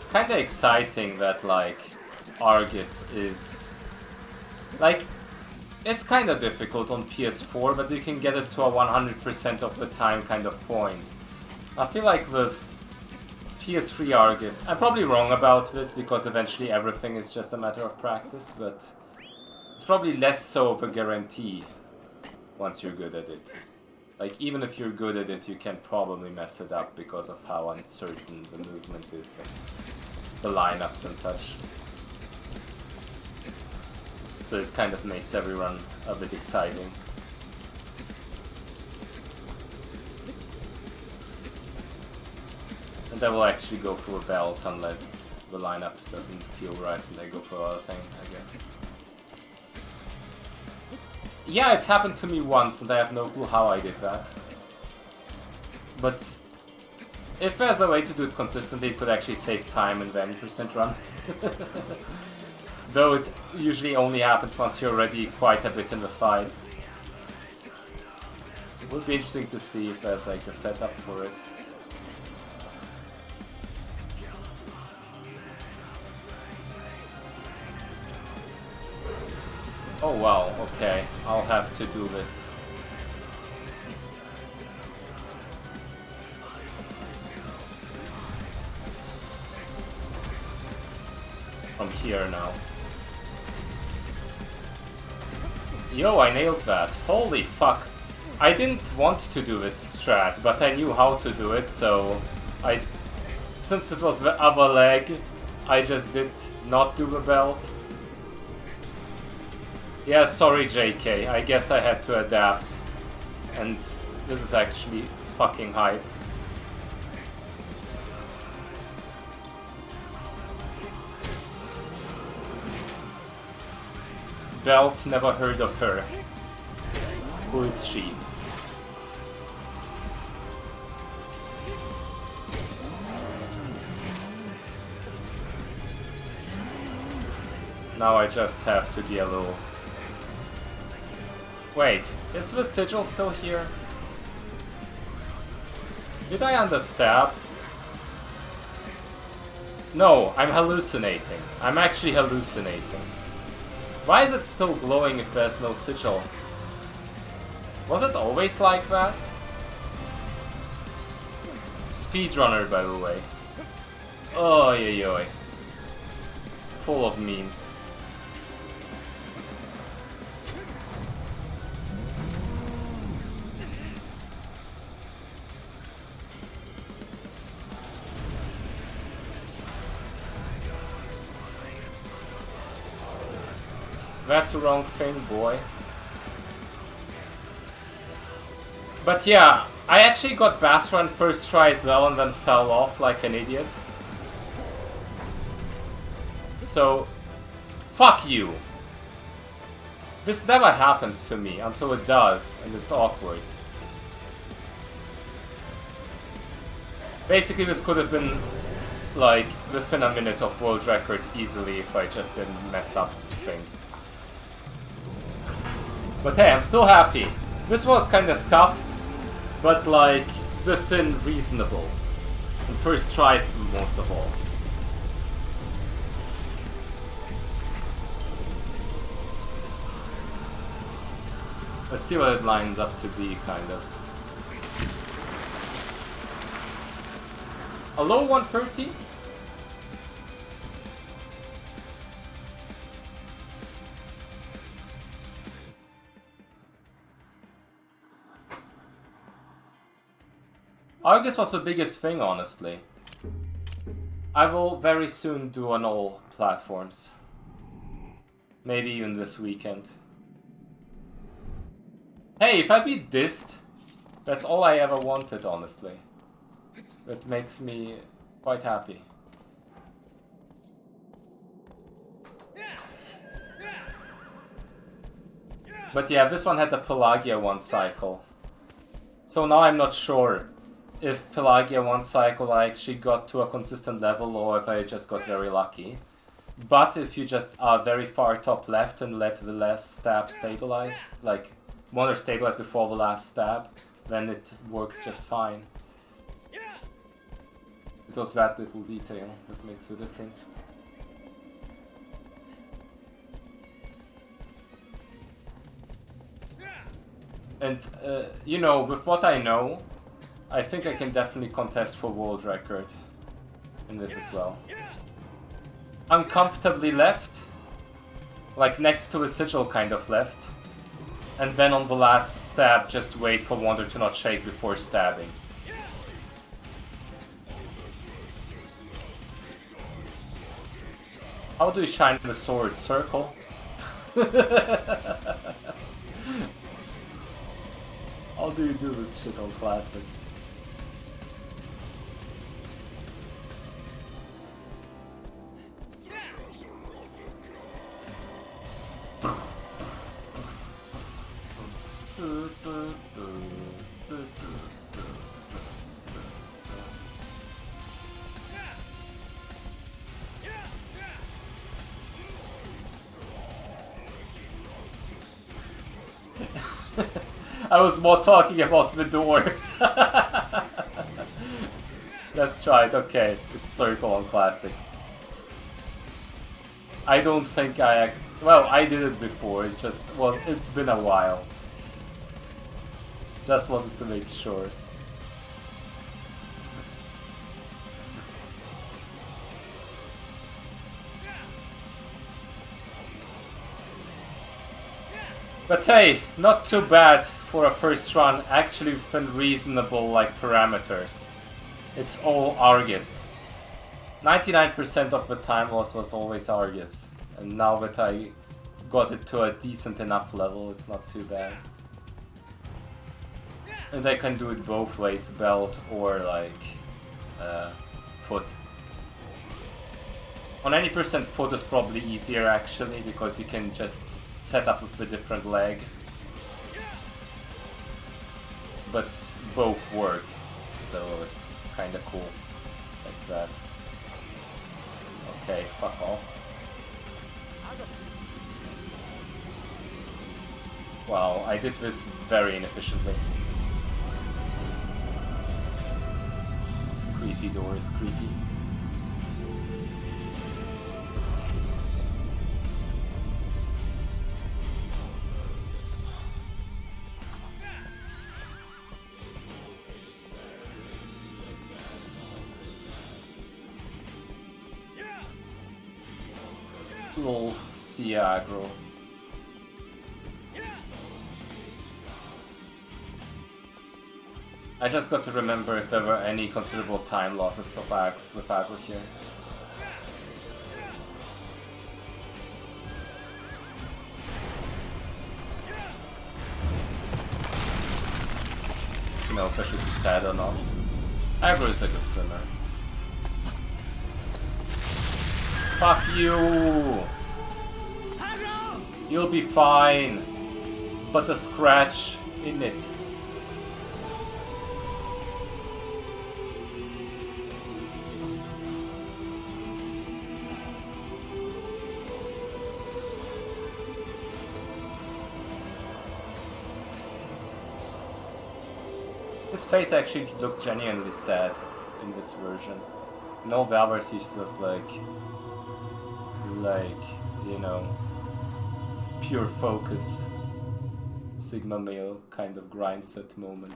kind of exciting that, like, Argus is... Like, it's kind of difficult on PS4, but you can get it to a 100% of the time kind of point. I feel like with PS3 Argus, I'm probably wrong about this because eventually everything is just a matter of practice, but it's probably less so of a guarantee once you're good at it. Like, even if you're good at it, you can probably mess it up because of how uncertain the movement is and the lineups and such. So it kind of makes every run a bit exciting. And I will actually go for a belt unless the lineup doesn't feel right and I go for other thing, I guess. Yeah, it happened to me once and I have no clue how I did that. But if there's a way to do it consistently, it could actually save time in the 90% run. Though it usually only happens once you're already quite a bit in the fight. It would be interesting to see if there's like a setup for it. Oh wow, okay, I'll have to do this. From here now. Yo, I nailed that. Holy fuck. I didn't want to do this strat, but I knew how to do it, so since it was the other leg, I just did not do the belt. Yeah, sorry JK, I guess I had to adapt. And this is actually fucking hype. Belt, never heard of her. Who is she? Now I just have to be a little... Wait, is the sigil still here? Did I understab? No, I'm hallucinating. I'm actually hallucinating. Why is it still glowing if there's no sigil? Was it always like that? Speedrunner, by the way. Oh, yoy. Full of memes. That's the wrong thing, boy. But yeah, I actually got Bass Run first try as well and then fell off like an idiot. So, fuck you. This never happens to me until it does, and it's awkward. Basically, this could have been like within a minute of world record easily if I just didn't mess up things. But hey, I'm still happy. This was kinda scuffed, but like, within reasonable. And first try most of all. Let's see what it lines up to be, kind of. A low 130? Argus was the biggest thing, honestly. I will very soon do on all platforms. Maybe even this weekend. Hey, if I beat dissed, that's all I ever wanted, honestly. It makes me quite happy. But yeah, this one had the Pelagia 1 cycle. So now I'm not sure if Pelagia 1 cycle I actually got to a consistent level or if I just got very lucky. But if you just are very far top left and let the last stab stabilize, like one or stabilize before the last stab, then it works just fine. It was that little detail that makes the difference. And, you know, with what I know, I think I can definitely contest for world record in this as well. Uncomfortably left, like next to a sigil kind of left, and then on the last stab just wait for Wonder to not shake before stabbing. How do you shine the sword? Circle? How do you do this shit on Classic? I was more talking about the door. Let's try it. Okay, it's circle on Classic. I don't think well, I did it before. It just was. It's been a while. Just wanted to make sure. But hey, not too bad for a first run, actually within reasonable like parameters. It's all Argus. 99% of the time loss was always Argus. And now that I got it to a decent enough level, it's not too bad. And I can do it both ways, belt or like foot. On any percent foot is probably easier actually, because you can just set up with a different leg. But both work, so it's kinda cool. Like that. Okay, fuck off. Wow, I did this very inefficiently. Creepy door is creepy. Lol, see aggro. I just got to remember if there were any considerable time losses of with aggro here. You know if I should be sad or not. Aggro is a good swimmer. Fuck you! You'll be fine. But a scratch in it. His face actually looked genuinely sad in this version. In all the others he's just like, you know, pure focus, Sigma male kind of grind set moment.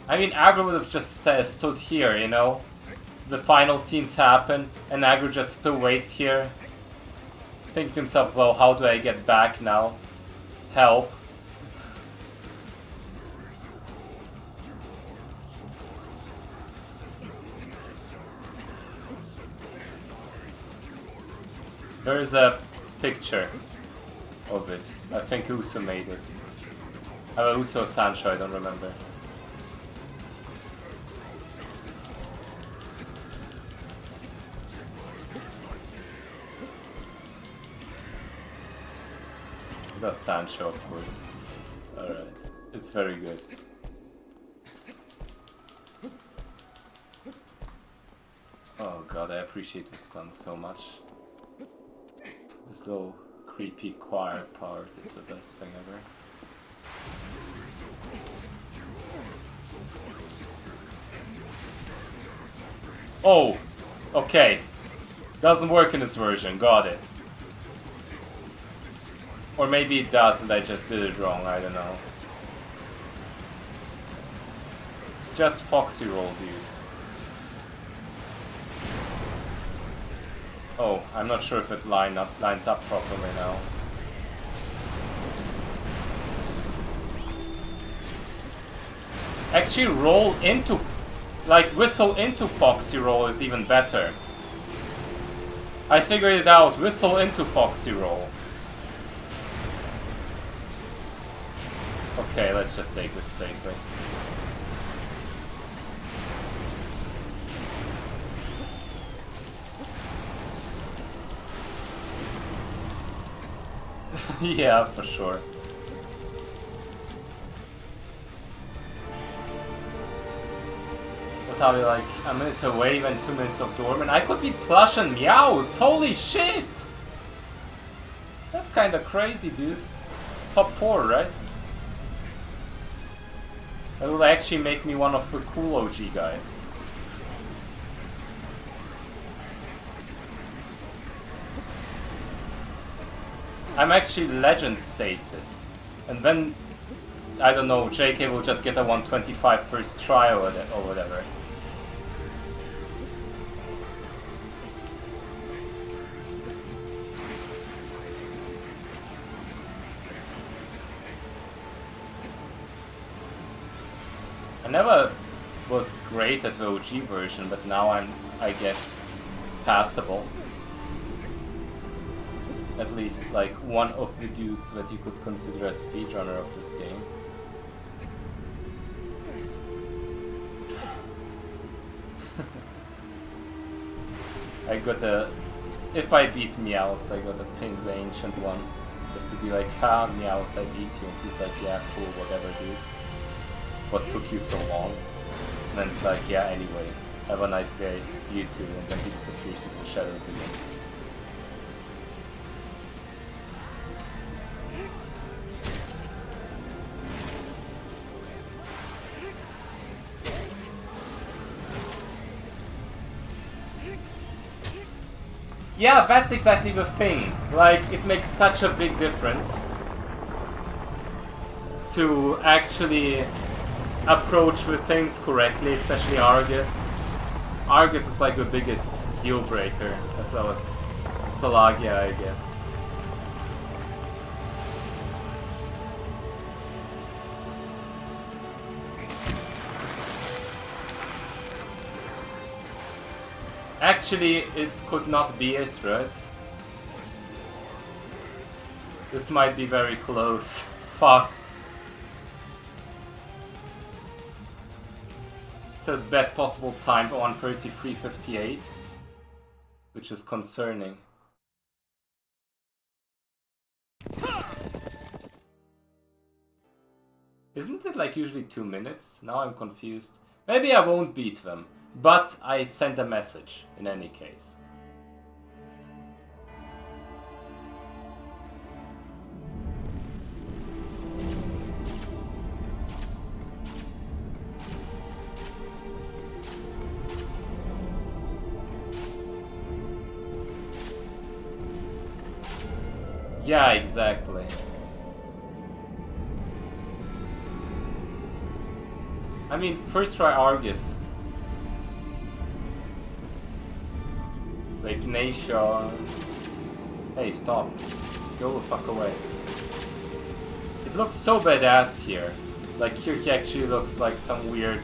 I mean, Aggro would have just stood here, you know? The final scenes happen, and Aggro just still waits here. Thinking to himself, well, how do I get back now? Help. There's a picture of it. I think Uso made it. Uso or Sancho, I don't remember. That's Sancho, of course. Alright. It's very good. god, I appreciate this song so much. This little creepy choir part is the best thing ever. Oh! Okay. Doesn't work in this version, got it. Or maybe it does and I just did it wrong, I don't know. Just Foxy roll, dude. Oh, I'm not sure if it lines up properly now. Actually roll into, like whistle into Foxy roll is even better. I figured it out, whistle into Foxy roll. Okay, let's just take this safely. Yeah, for sure. What are we, like a minute away and 2 minutes of dormant? I could beat Plush and Meows! Holy shit! That's kinda crazy, dude. Top 4, right? That will actually make me one of the cool OG guys. I'm actually legend status. And then, I don't know, JK will just get a 125 first try or whatever. I never was great at the OG version, but now I'm, I guess, passable. At least, like, one of the dudes that you could consider a speedrunner of this game. I got a... If I beat Meows, I got a ping the ancient one. Just to be like, ha, Meows, I beat you. And he's like, yeah, cool, whatever, dude. What took you so long? And then it's like, yeah, anyway, have a nice day, you too. And then he disappears into the shadows again. Yeah, that's exactly the thing. Like, it makes such a big difference to actually approach the things correctly, especially Argus. Argus is like the biggest deal breaker, as well as Pelagia, I guess. Actually, it could not be it, right? This might be very close. Fuck. It says best possible time 1:33:58, which is concerning. Isn't it like usually 2 minutes? Now I'm confused. Maybe I won't beat them. But I sent a message, in any case. Yeah, exactly. I mean, first try Argus. Like Nation. Hey, stop. Go the fuck away. It looks so badass here. Like here he actually looks like some weird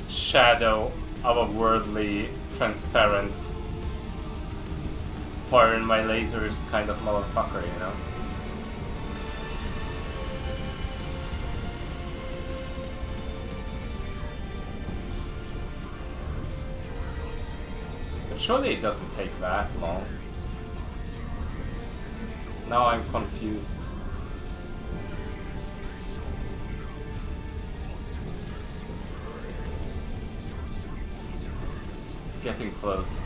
shadow of a worldly, transparent, fire in my lasers kind of motherfucker, you know? Surely it doesn't take that long. Now I'm confused. It's getting close.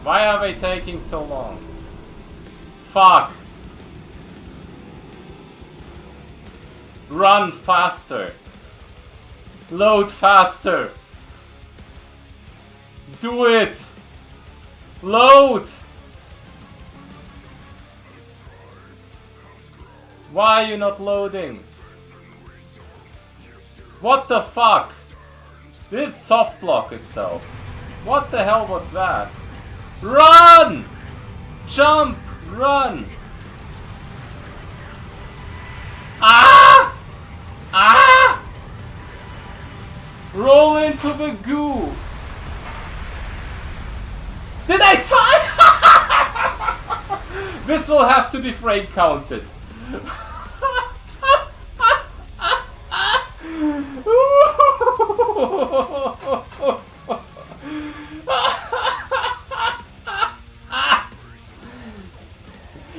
Why are they taking so long? Fuck! Run faster! Load faster! Do it! Load! Why are you not loading? What the fuck? Did it soft lock itself? What the hell was that? Run! Jump! Run! Ah! Ah! Roll into the goo! Did I tie? This will have to be frame counted.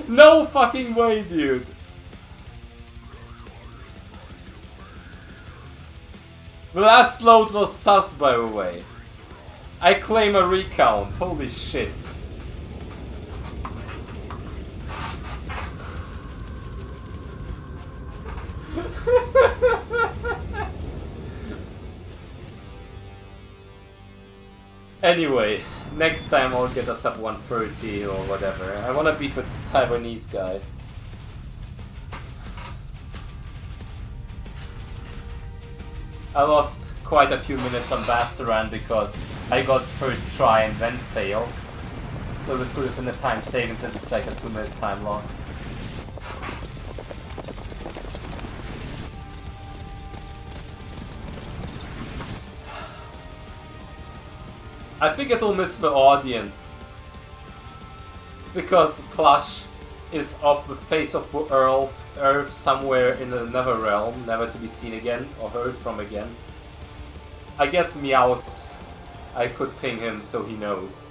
No fucking way, dude. The last load was sus, by the way. I claim a recount. Holy shit. Anyway, next time I'll get us up 130 or whatever. I wanna beat the Taiwanese guy. I lost quite a few minutes on Bastaran because I got first try and then failed. So this could have been a time saving since it's like a 2-minute time loss. I think it'll miss the audience. Because Plush is off the face of the earth somewhere in the nether realm, never to be seen again or heard from again. I guess meows. I could ping him so he knows.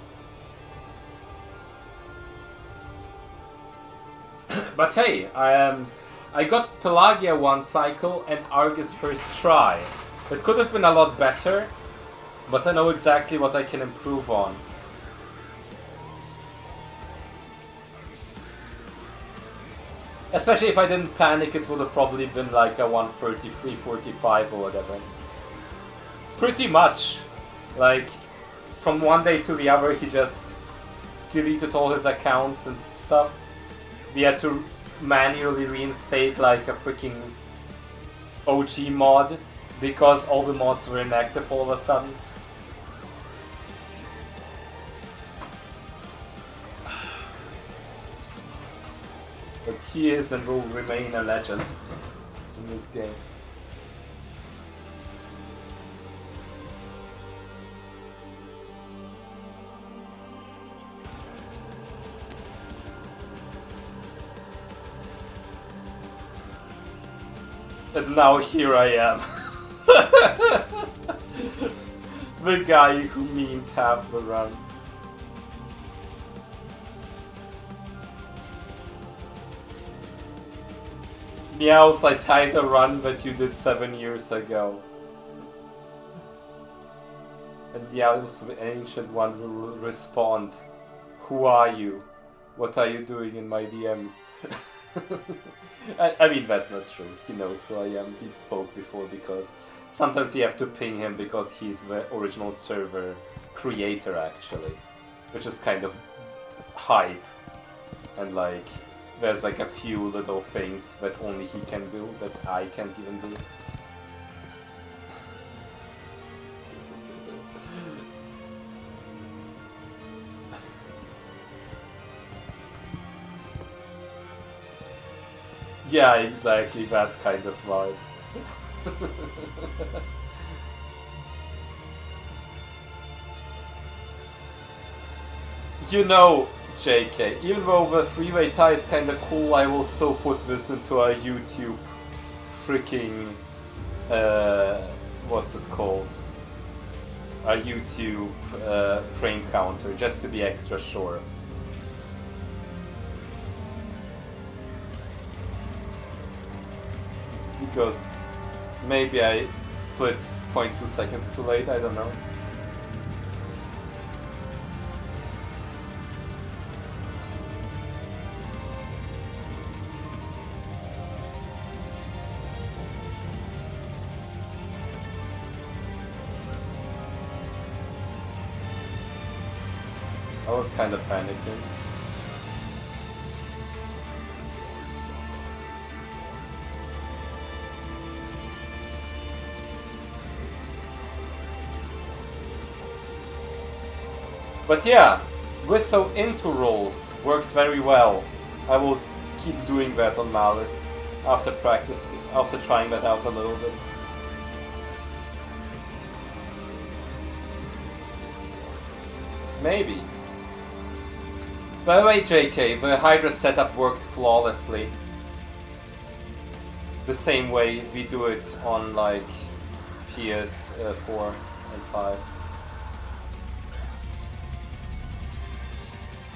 But hey, I got Pelagia one cycle and Argus first try. It could have been a lot better, but I know exactly what I can improve on. Especially if I didn't panic, it would have probably been like a 133, 45 or whatever. Pretty much. Like, from one day to the other, he just deleted all his accounts and stuff. We had to manually reinstate like a freaking OG mod because all the mods were inactive all of a sudden. But he is and will remain a legend in this game. And now here I am. The guy who memed half the run. Meows, I tied a run that you did 7 years ago. And Meows, the ancient one, will respond. Who are you? What are you doing in my DMs? I mean, that's not true. He knows who I am. He spoke before because sometimes you have to ping him because he's the original server creator, actually. Which is kind of hype. And like, there's like a few little things that only he can do that I can't even do. Yeah, exactly that kind of vibe. You know, JK, even though the three-way tie is kinda cool, I will still put this into a YouTube freaking... what's it called? A YouTube frame counter, just to be extra sure. Because maybe I split 0.2 seconds too late, I don't know. was kind of panicking. But yeah, whistle into rolls worked very well. I will keep doing that on Malice after practice, after trying that out a little bit. Maybe. By the way, JK, the Hydra setup worked flawlessly. The same way we do it on like PS4 and 5.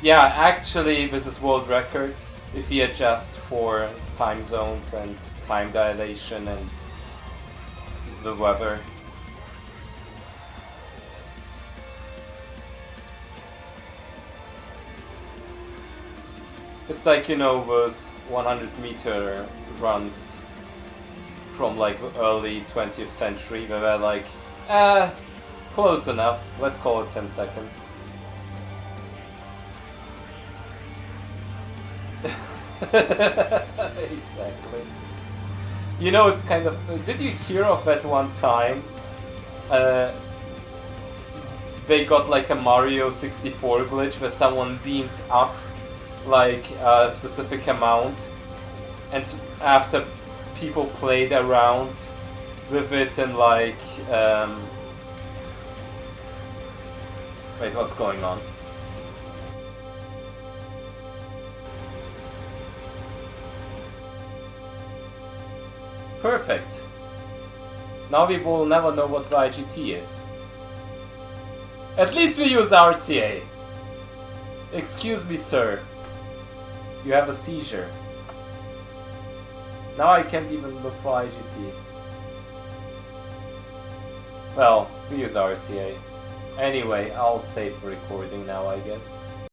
Yeah, actually this is world record if we adjust for time zones and time dilation and the weather. It's like, you know, those 100-meter runs from like the early 20th century where they're like, close enough, let's call it 10 seconds. Exactly. You know, it's kind of... Did you hear of that one time? They got like a Mario 64 glitch where someone beamed up like a specific amount, and after people played around with it and like... Wait, what's going on? Perfect. Now we will never know what the IGT is. At least we use RTA. Excuse me, sir. You have a seizure. Now I can't even look for IGT. Well, we use RTA. Anyway, I'll save the recording now, I guess.